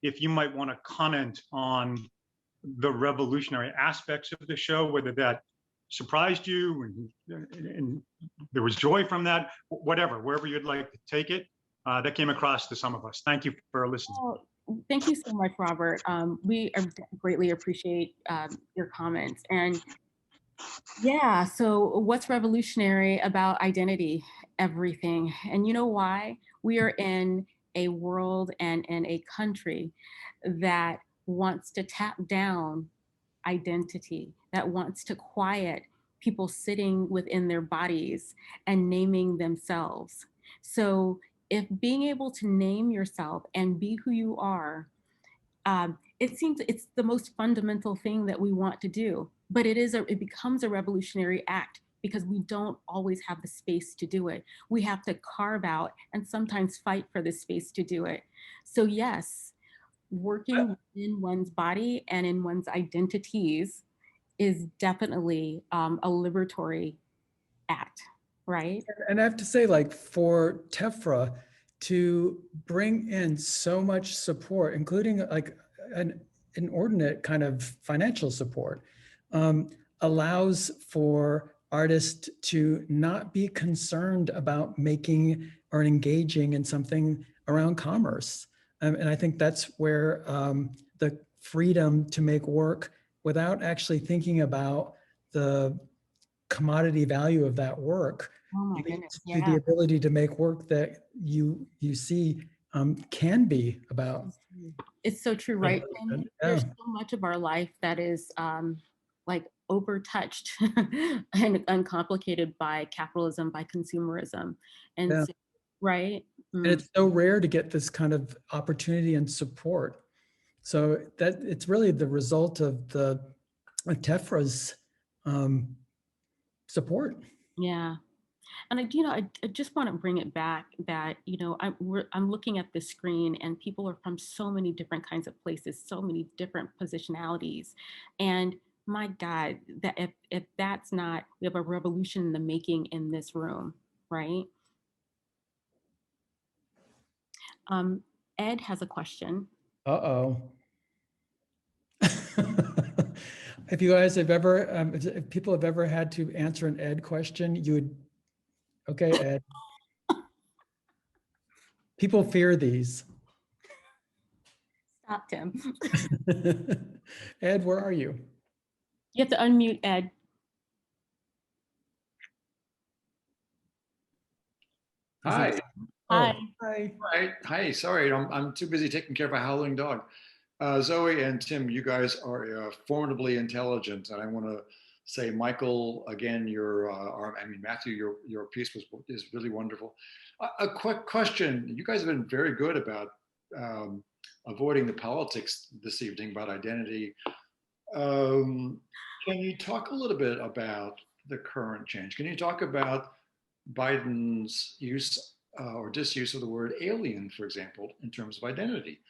S10: if you might want to comment on the revolutionary aspects of the show, whether that surprised you and there was joy from that, whatever, wherever you'd like to take it, that came across to some of us. Thank you for listening.
S4: Oh, thank you so much, Robert. We greatly appreciate your comments. And yeah, so what's revolutionary about identity? Everything. And you know why? We are in a world and in a country that wants to tap down identity, that wants to quiet people sitting within their bodies and naming themselves. So if being able to name yourself and be who you are, it seems it's the most fundamental thing that we want to do, but it becomes a revolutionary act because we don't always have the space to do it. We have to carve out and sometimes fight for the space to do it. So yes, working in one's body and in one's identities is definitely a liberatory act, right?
S5: And I have to say, like for Tefra, to bring in so much support, including like an inordinate kind of financial support, allows for artists to not be concerned about making or engaging in something around commerce. And I think that's where the freedom to make work without actually thinking about the commodity value of that work
S4: Oh my
S5: leads
S4: goodness,
S5: to the
S4: yeah.
S5: ability to make work that you see can be about.
S4: It's so true, right? And
S5: Yeah.
S4: there's so much of our life that is like overtouched and uncomplicated by capitalism, by consumerism. And
S5: Yeah.
S4: so, right?
S5: And it's so rare to get this kind of opportunity and support. So that it's really the result of the TEFRA's support.
S4: Yeah. And I just want to bring it back that, I'm looking at the screen and people are from so many different kinds of places, so many different positionalities. And my God, that if that's not, we have a revolution in the making in this room, right? Ed has a question.
S5: Uh-oh. If you guys have ever, if people have ever had to answer an Ed question, you would, okay, Ed. People fear these.
S4: Stop, Tim.
S5: Ed, where are you?
S4: You have to unmute Ed.
S11: Hi.
S4: Hi.
S5: Hi.
S11: Hi. Sorry, I'm too busy taking care of a howling dog. Zoe and Tim, you guys are formidably intelligent, and I want to say, Michael, again, Matthew, your piece is really wonderful. A quick question: you guys have been very good about avoiding the politics this evening about identity. Can you talk a little bit about the current change? Can you talk about Biden's use or disuse of the word alien, for example, in terms of identity?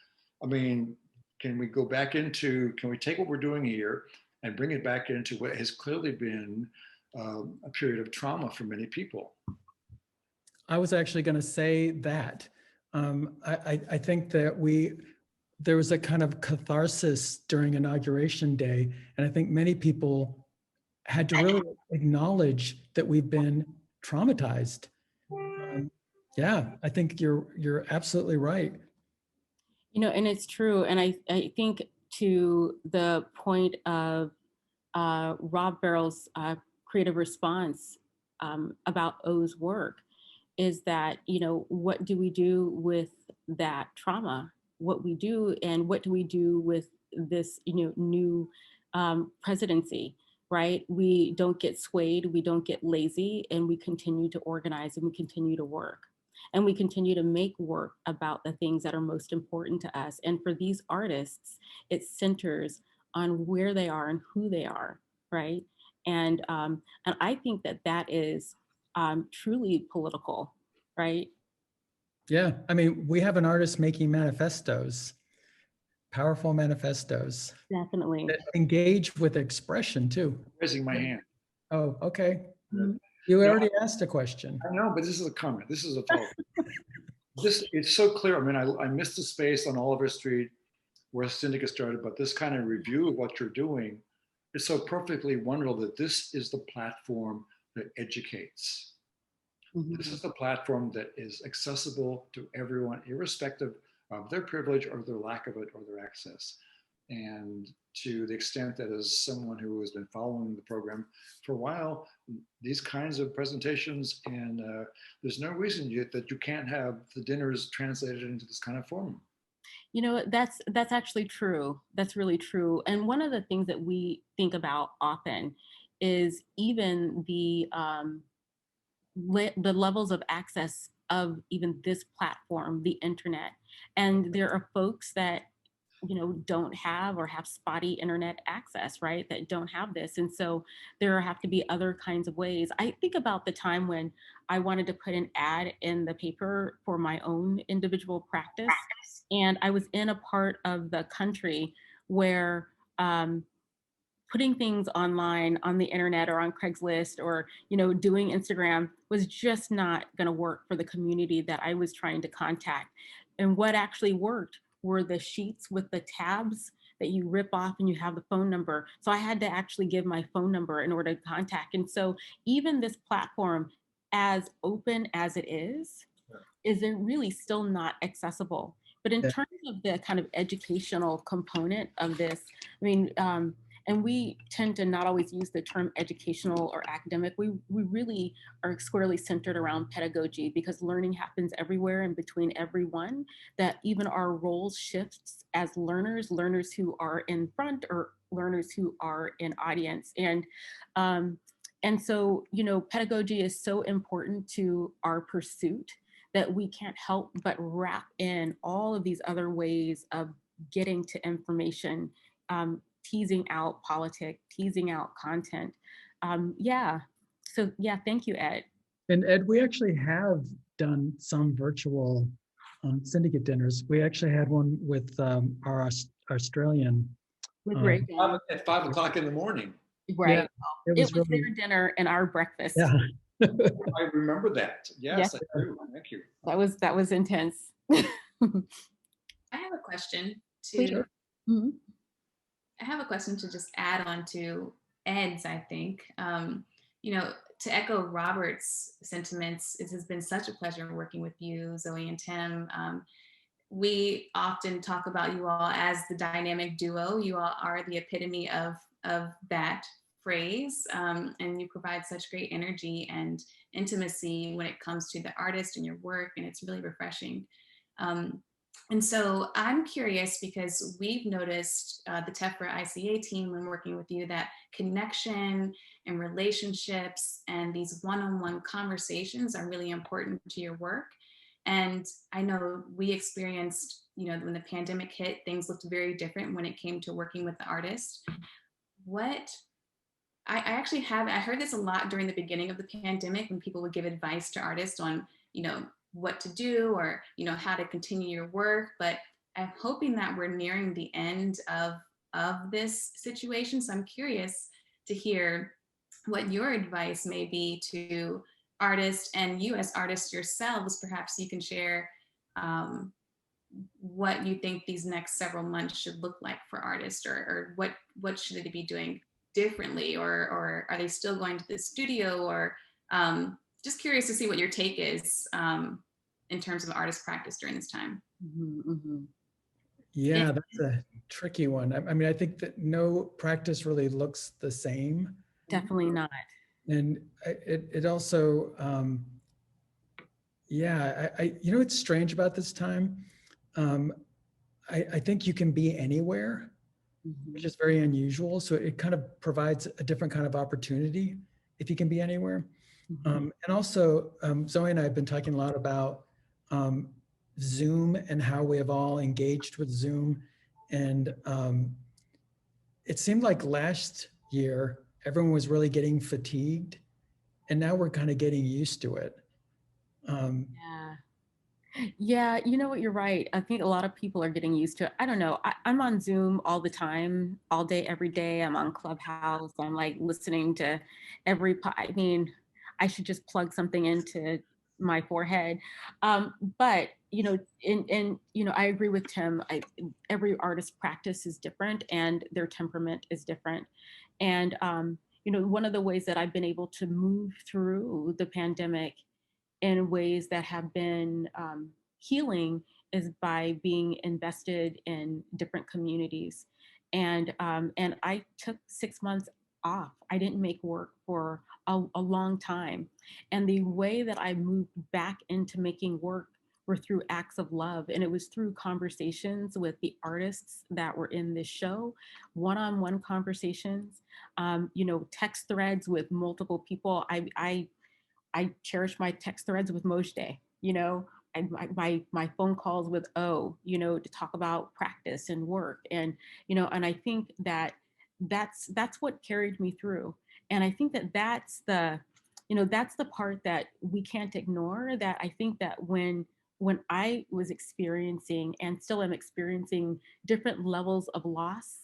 S11: I mean, can we take what we're doing here and bring it back into what has clearly been a period of trauma for many people?
S5: I was actually going to say that. I think that there was a kind of catharsis during Inauguration Day, and I think many people had to really acknowledge that we've been traumatized. Yeah, I think you're absolutely right.
S4: And it's true. And I think to the point of Rob Barrow's creative response about O's work is that, what do we do with that trauma? What we do, and what do we do with this, new presidency, right? We don't get swayed, we don't get lazy, and we continue to organize and we continue to work. And we continue to make work about the things that are most important to us. And for these artists, it centers on where they are and who they are, right? And I think that is truly political, right?
S5: Yeah, I mean, we have an artist making manifestos, powerful manifestos.
S4: Definitely.
S5: That engage with expression too.
S11: Raising my hand.
S5: Oh, okay.
S4: Mhm.
S5: You already asked a question.
S11: I know, but this is a comment. This is a follow-up. It's so clear. I mean, I missed the space on Oliver Street where Syndicate started, but this kind of review of what you're doing is so perfectly wonderful that this is the platform that educates.
S4: Mhm.
S11: This is the platform that is accessible to everyone, irrespective of their privilege or their lack of it or their access. And to the extent that as someone who has been following the program for a while, these kinds of presentations, and there's no reason that you can't have the dinners translated into this kind of form.
S4: That's actually true. That's really true. And one of the things that we think about often is even the levels of access of even this platform, the internet. And there are folks that don't have or have spotty internet access, right? That don't have this. And so there have to be other kinds of ways. I think about the time when I wanted to put an ad in the paper for my own individual practice. And I was in a part of the country where putting things online on the internet or on Craigslist or, doing Instagram was just not going to work for the community that I was trying to contact. And what actually worked were the sheets with the tabs that you rip off and you have the phone number. So I had to actually give my phone number in order to contact. And so even this platform, as open as it is it really still not accessible. But in terms of the kind of educational component of this, I mean, and we tend to not always use the term educational or academic. We really are squarely centered around pedagogy because learning happens everywhere and between everyone, that even our roles shifts as learners who are in front or learners who are in audience. And so, pedagogy is so important to our pursuit that we can't help but wrap in all of these other ways of getting to information, teasing out politics, teasing out content. So thank you, Ed.
S5: And Ed, we actually have done some virtual syndicate dinners. We actually had one with our Australian.
S11: At 5 o'clock in the morning.
S4: Right.
S5: Yeah,
S4: it was
S5: really,
S4: their dinner and our breakfast.
S5: Yeah.
S11: I remember that. Yes, I do. Thank you.
S4: That was intense.
S1: I have a question to
S4: Sure. Mm-hmm.
S1: I have a question to just add on to Ed's, I think. To echo Robert's sentiments, it has been such a pleasure working with you, Zoe and Tim. We often talk about you all as the dynamic duo. You all are the epitome of that phrase, and you provide such great energy and intimacy when it comes to the artist and your work, and it's really refreshing. And so I'm curious because we've noticed the TEFRA ICA team when working with you that connection and relationships and these one-on-one conversations are really important to your work. And I know we experienced, when the pandemic hit, things looked very different when it came to working with the artist. I heard this a lot during the beginning of the pandemic when people would give advice to artists on, what to do or, how to continue your work. But I'm hoping that we're nearing the end of this situation. So I'm curious to hear what your advice may be to artists, and you as artists yourselves. Perhaps you can share what you think these next several months should look like for artists, or what should they be doing differently, or are they still going to the studio, or just curious to see what your take is in terms of artist practice during this time.
S4: Mm-hmm, mm-hmm.
S5: Yeah, that's a tricky one. I mean, I think that no practice really looks the same.
S4: Definitely not.
S5: And it also, it's strange about this time. I think you can be anywhere, which is very unusual. So it kind of provides a different kind of opportunity if you can be anywhere. And also, Zoe and I have been talking a lot about Zoom and how we have all engaged with Zoom. And it seemed like last year, everyone was really getting fatigued. And now we're kind of getting used to it.
S4: Yeah, you know what, you're right. I think a lot of people are getting used to it. I don't know. I'm on Zoom all the time, all day, every day. I'm on Clubhouse. I'm like listening to I mean, I should just plug something into my forehead. But, I agree with Tim. Every artist practice is different and their temperament is different. And, one of the ways that I've been able to move through the pandemic in ways that have been healing is by being invested in different communities. And I took 6 months off. I didn't make work for a long time. And the way that I moved back into making work were through acts of love. And it was through conversations with the artists that were in this show, one-on-one conversations, text threads with multiple people. I cherish my text threads with Mojde, and my phone calls with O, to talk about practice and work. And, and I think that's what carried me through. And I think that's the part that we can't ignore, that I think that when I was experiencing and still am experiencing different levels of loss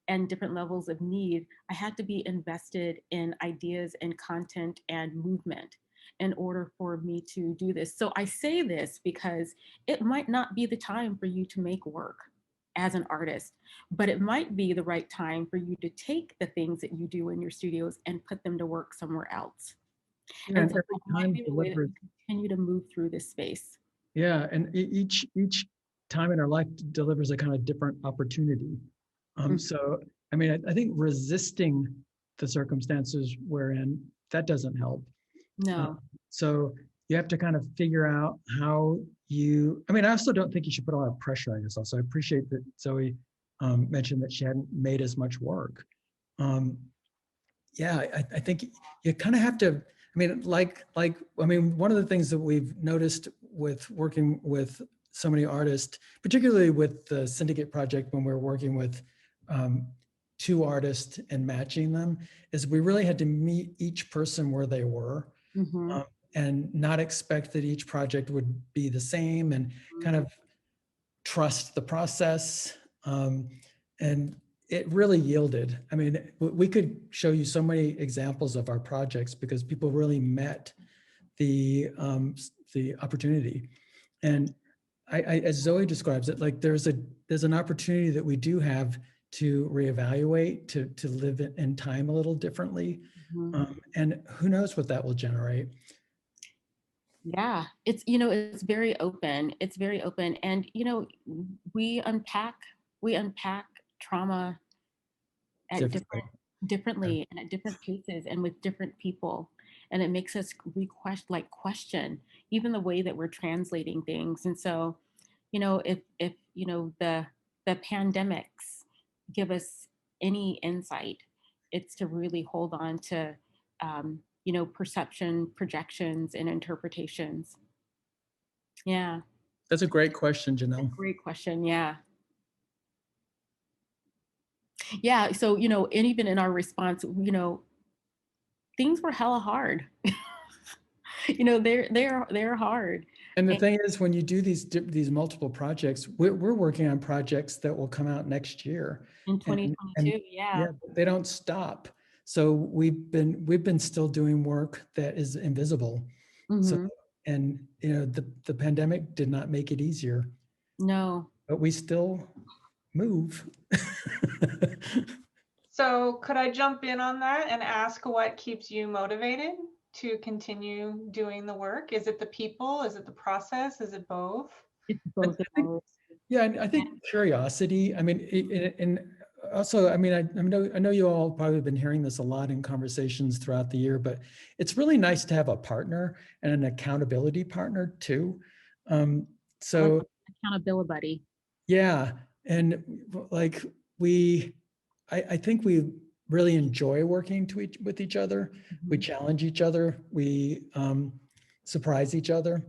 S4: and different levels of need, I had to be invested in ideas and content and movement in order for me to do this. So I say this because it might not be the time for you to make work as an artist, but it might be the right time for you to take the things that you do in your studios and put them to work somewhere else.
S5: Yeah,
S4: And
S5: and
S4: so
S5: every
S4: that might
S5: time
S4: be the way that
S5: delivers.
S4: we continue to move through this space.
S5: Yeah, and each time in our life delivers a kind of different opportunity. So, I mean, I think resisting the circumstances we're in, that doesn't help.
S4: No.
S5: So you have to kind of figure out how you, I mean, I also don't think you should put a lot of pressure on yourself. So I appreciate that Zoe mentioned that she hadn't made as much work. Yeah, I think you kind of have to, I mean, one of the things that we've noticed with working with so many artists, particularly with the Syndicate project, when we're working with 2 artists and matching them, is we really had to meet each person where they were, and not expect that each project would be the same, and kind of trust the process. And it really yielded. I mean, we could show you so many examples of our projects because people really met the opportunity. And I as Zoe describes it, like there's an opportunity that we do have to reevaluate, to live in time a little differently. And who knows what that will generate.
S4: Yeah, it's very open. It's very open. And, we unpack trauma at differently and at different paces and with different people. And it makes us question even the way that we're translating things. And so, if the pandemics give us any insight, it's to really hold on to perception, projections, and interpretations. Yeah.
S5: That's a great question, Janelle.
S4: Great question. Yeah. Yeah. So, and even in our response, things were hella hard. They're hard.
S5: And the thing is, when you do these multiple projects, we're working on projects that will come out next year.
S4: In 2022, yeah.
S5: They don't stop. So we've been still doing work that is invisible. So, and the pandemic did not make it easier.
S4: No.
S5: But we still move.
S2: So could I jump in on that and ask what keeps you motivated to continue doing the work? Is it the people? Is it the process? Is it both?
S4: It's both of those.
S5: Yeah, I think curiosity. I mean, and also, I mean, I know you all probably been hearing this a lot in conversations throughout the year, but it's really nice to have a partner and an accountability partner too. So
S4: accountability buddy.
S5: Yeah, and like I think we really enjoy working with each other. We challenge each other. We surprise each other.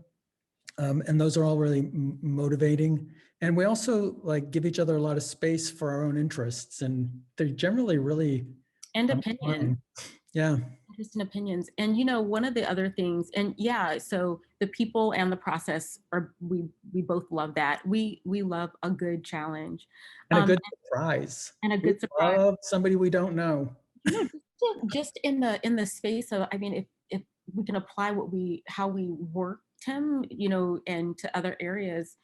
S5: And those are all really motivating. And we also like give each other a lot of space for our own interests. And they're generally really
S4: independent.
S5: Yeah.
S4: Interest and opinions. And one of the other things, and yeah, so the people and the process we both love that. We love a good challenge.
S5: And a good surprise.
S4: And a good surprise.
S5: Love somebody we don't know.
S4: Just in the space of, I mean, if we can apply how we work, Tim, and to other areas,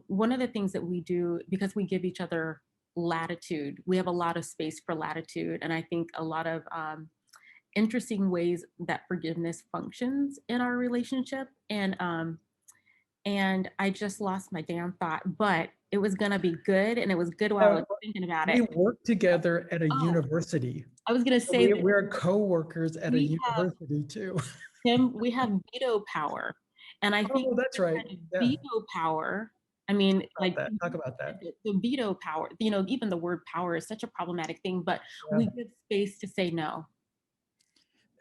S4: one of the things that we do, because we give each other latitude, we have a lot of space for latitude. And I think a lot of interesting ways that forgiveness functions in our relationship. And I just lost my damn thought, but it was gonna be good, and it was good while I was thinking about it.
S5: We work together at a university.
S4: I was gonna say
S5: we're co-workers at a university too.
S4: Tim, we have veto power, and I think
S5: that's right.
S4: Veto power. I mean,
S5: talk about that.
S4: The veto power. Even the word power is such a problematic thing, but we give space to say no.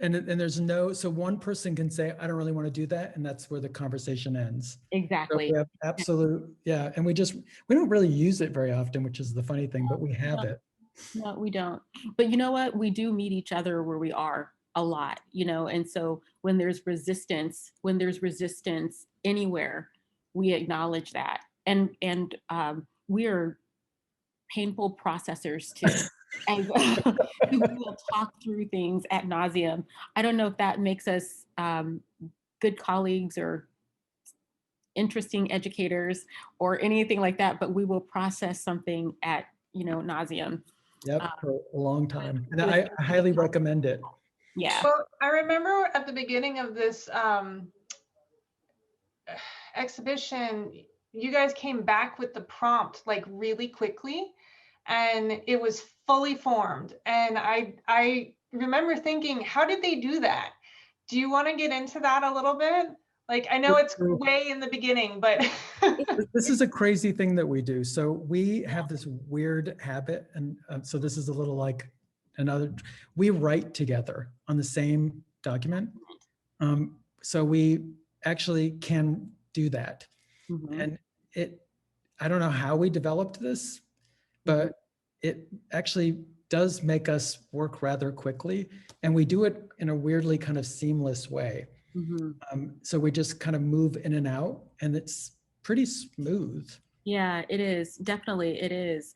S5: And there's so one person can say, I don't really want to do that. And that's where the conversation ends.
S4: Exactly.
S5: So we have absolute, and we don't really use it very often, which is the funny thing, but we have it.
S4: No, we don't. But you know what? We do meet each other where we are a lot, and so when there's resistance anywhere, we acknowledge that. And we are painful processors too. And we will talk through things ad nauseum. I don't know if that makes us good colleagues or interesting educators or anything like that, but we will process something at nauseum.
S5: Yep, for a long time. And I highly recommend it.
S4: Yeah.
S2: Well, I remember at the beginning of this exhibition, you guys came back with the prompt like really quickly, and it was fully formed. And I remember thinking, how did they do that? Do you want to get into that a little bit? Like, I know it's way in the beginning, but
S5: this is a crazy thing that we do. So we have this weird habit, and so this is a little like another, we write together on the same document. So we actually can do that. And I don't know how we developed this, but it actually does make us work rather quickly. And we do it in a weirdly kind of seamless way. So we just kind of move in and out, and it's pretty smooth.
S4: Yeah, it is. Definitely, it is.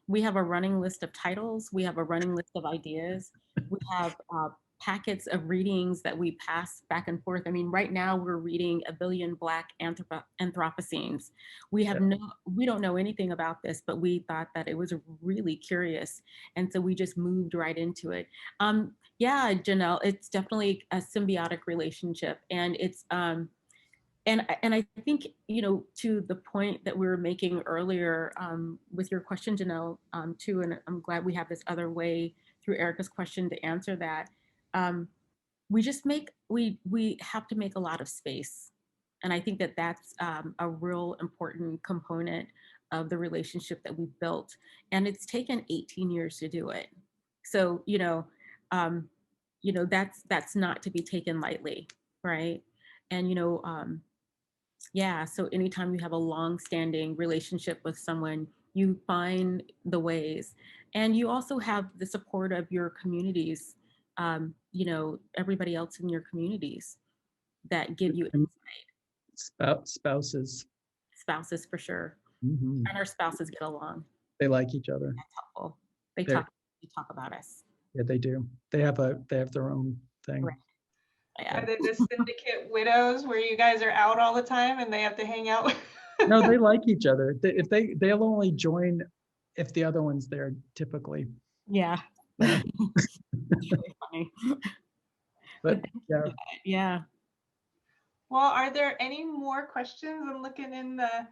S4: We have a running list of titles. We have a running list of ideas. We have packets of readings that we pass back and forth. I mean, right now we're reading A Billion Black Anthropocenes. We don't know anything about this, but we thought that it was really curious. And so we just moved right into it. Yeah, Janelle, it's definitely a symbiotic relationship. And it's, and I think, to the point that we were making earlier with your question, Janelle, too, and I'm glad we have this other way through Erica's question to answer that. We have to make a lot of space. And I think that that's a real important component of the relationship that we've built. And it's taken 18 years to do it. So, that's not to be taken lightly, right? And, yeah, so anytime you have a long-standing relationship with someone, you find the ways. And you also have the support of your communities, everybody else in your communities that give you insight.
S5: Spouses
S4: For sure. And our spouses get along.
S5: They like each other.
S4: That's helpful. They talk about us.
S5: Yeah, they do. They have their own thing.
S4: Right. Yeah.
S2: Are they the syndicate widows where you guys are out all the time and they have to hang out?
S5: No, they like each other. They'll only join if the other one's there, typically.
S4: Yeah. That's really funny.
S5: But yeah.
S4: Yeah.
S2: Well, are there any more questions? I'm looking in the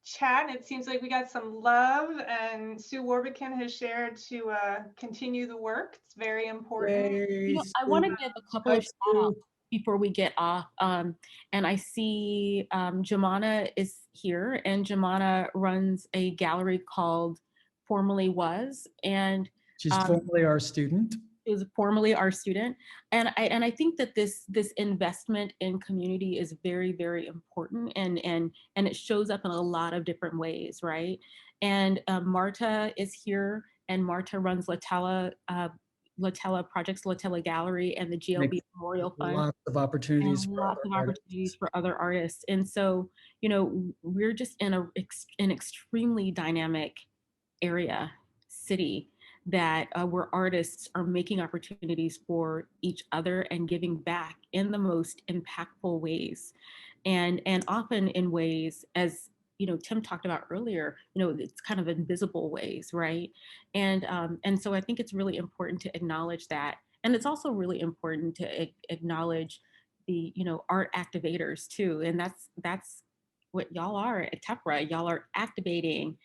S2: chat. It seems like we got some love, and Sue Warbican has shared to continue the work. It's very important.
S4: I want to give a couple of shout outs before we get off. And I see Jamana is here, and Jamana runs a gallery called Formerly Was, and
S5: she's formerly our student.
S4: Is formerly our student, and I think that this investment in community is very, very important, and it shows up in a lot of different ways, right? And Marta is here, and Marta runs Latella Projects, Latella Gallery, and the GLB Memorial Fund.
S5: Lots of opportunities.
S4: For other artists, and so we're just in an extremely dynamic city that where artists are making opportunities for each other and giving back in the most impactful ways, and often in ways, as Tim talked about earlier, it's kind of invisible ways, right? And so I think it's really important to acknowledge that, and it's also really important to acknowledge the art activators too, and that's what y'all are at TEFRA. Y'all are activating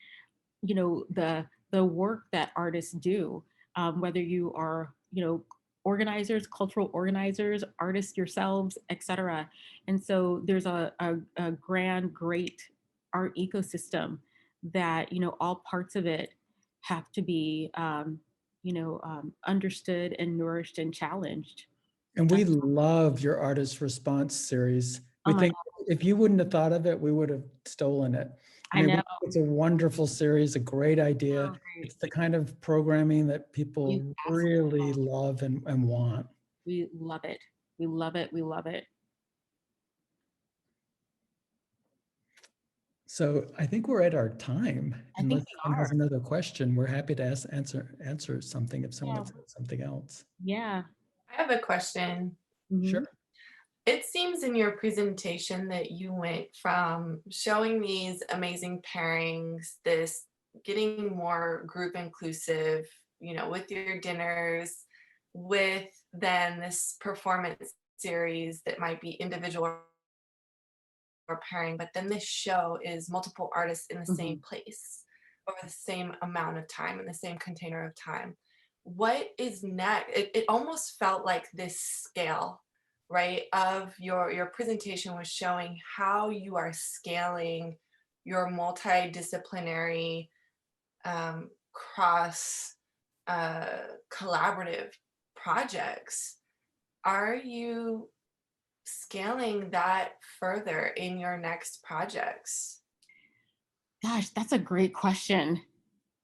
S4: the work that artists do, whether you are, organizers, cultural organizers, artists yourselves, etc. And so there's a grand, great art ecosystem that, all parts of it have to be, understood and nourished and challenged.
S5: And we love your artist response series. We think if you wouldn't have thought of it, we would have stolen it.
S4: I know.
S5: It's a wonderful series, a great idea.
S4: Oh, great.
S5: It's the kind of programming that people really love and want.
S4: We love it. We love it. We love it.
S5: So I think we're at our time.
S4: I think
S5: Unless
S4: we
S5: someone has
S4: are.
S5: another question, we're happy to answer something if someone
S4: Yeah.
S5: has something else.
S4: Yeah.
S12: I have a question.
S5: Sure.
S12: It seems in your presentation that you went from showing these amazing pairings, this getting more group inclusive, you know, with your dinners, with then this performance series that might be individual or pairing, but then this show is multiple artists in the same place over the same amount of time in the same container of time. What is next? It almost felt like this scale, right, of your presentation was showing how you are scaling your multidisciplinary cross collaborative projects. Are you scaling that further in your next projects?
S4: Gosh, that's a great question.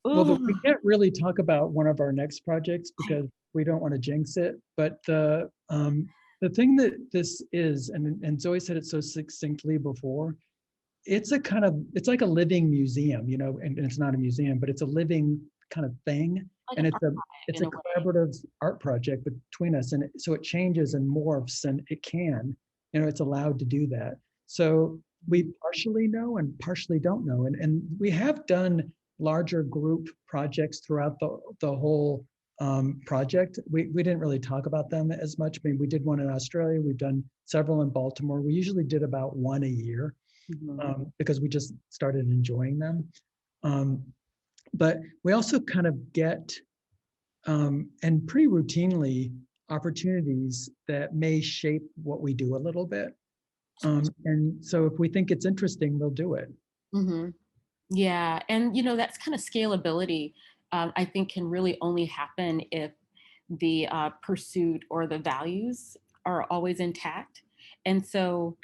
S5: Well, we
S4: Ooh.
S5: can't really talk about one of our next projects because we don't want to jinx it. But the thing that this is, and Zoe said it so succinctly before, it's like a living museum, you know, and it's not a museum, but it's a living kind of thing.
S4: Like
S5: And
S4: an
S5: it's
S4: in
S5: a
S4: a way.
S5: collaborative art project between us. And so it changes and morphs, and it can, you know, it's allowed to do that. So we partially know and partially don't know. And we have done larger group projects throughout the whole project. We didn't really talk about them as much. I mean, we did one in Australia. We've done several in Baltimore. We usually did about one a year. Because we just started enjoying them. But we also kind of get, and pretty routinely, opportunities that may shape what we do a little bit. And so if we think it's interesting, we'll do it.
S4: Yeah, and you know, that's kind of scalability, I think can really only happen if the pursuit or the values are always intact. And so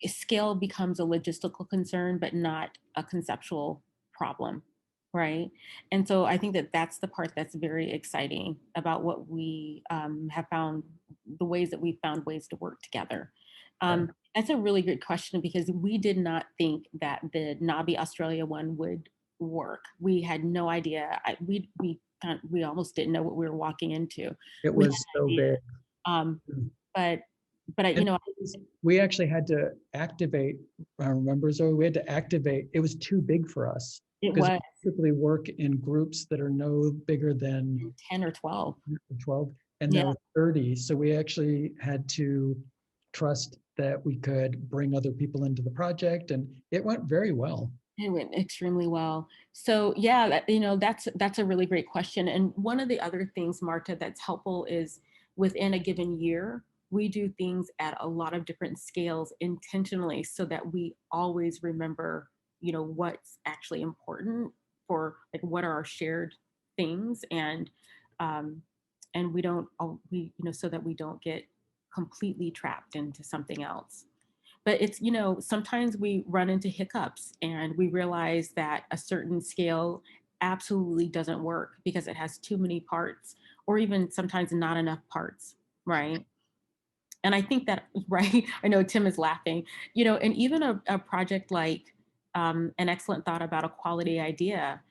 S4: scale becomes a logistical concern, but not a conceptual problem, right? And so I think that that's the part that's very exciting about what we have found, the ways that we've found ways to work together. That's a really good question because we did not think that the Nabi Australia one would work. We had no idea. We almost didn't know what we were walking into.
S5: It was so big.
S4: But you know,
S5: we actually had to activate. Remember, Zoe, we had to activate. It was too big for us. Because we typically work in groups that are no bigger than
S4: 10 or 12.
S5: 12, and there were 30. So we actually had to trust that we could bring other people into the project, and it went very well.
S4: It went extremely well. So yeah, you know, that's a really great question. And one of the other things, Marta, that's helpful is within a given year, we do things at a lot of different scales intentionally so that we always remember, you know, what's actually important for, like, what are our shared things, and we don't, you know, so that we don't get completely trapped into something else. But it's, you know, sometimes we run into hiccups and we realize that a certain scale absolutely doesn't work because it has too many parts, or even sometimes not enough parts, right? And I think that, right, I know Tim is laughing, you know, and even a project like An Excellent Thought About a Quality Idea,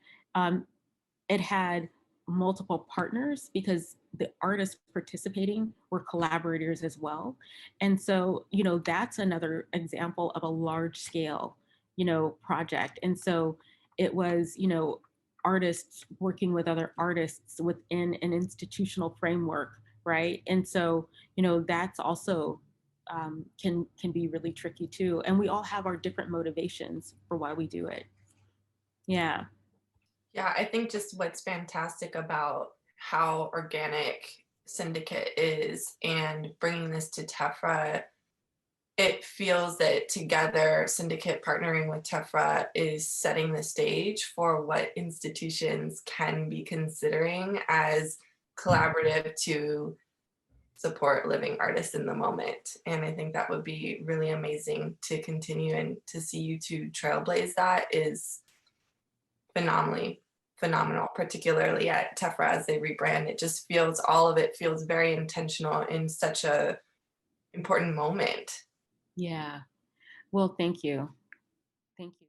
S4: it had multiple partners because the artists participating were collaborators as well. And so, you know, that's another example of a large scale, you know, project. And so it was, you know, artists working with other artists within an institutional framework, right? And so, you know, that's also can be really tricky too. And we all have our different motivations for why we do it. Yeah.
S12: Yeah, I think just what's fantastic about how organic Syndicate is and bringing this to Tefra, it feels that together Syndicate partnering with Tefra is setting the stage for what institutions can be considering as collaborative to support living artists in the moment. And I think that would be really amazing to continue, and to see you two trailblaze that is phenomenal, particularly at Tefra as they rebrand. It just feels, all of it feels very intentional in such a important moment.
S4: Yeah. Well, thank you. Thank you.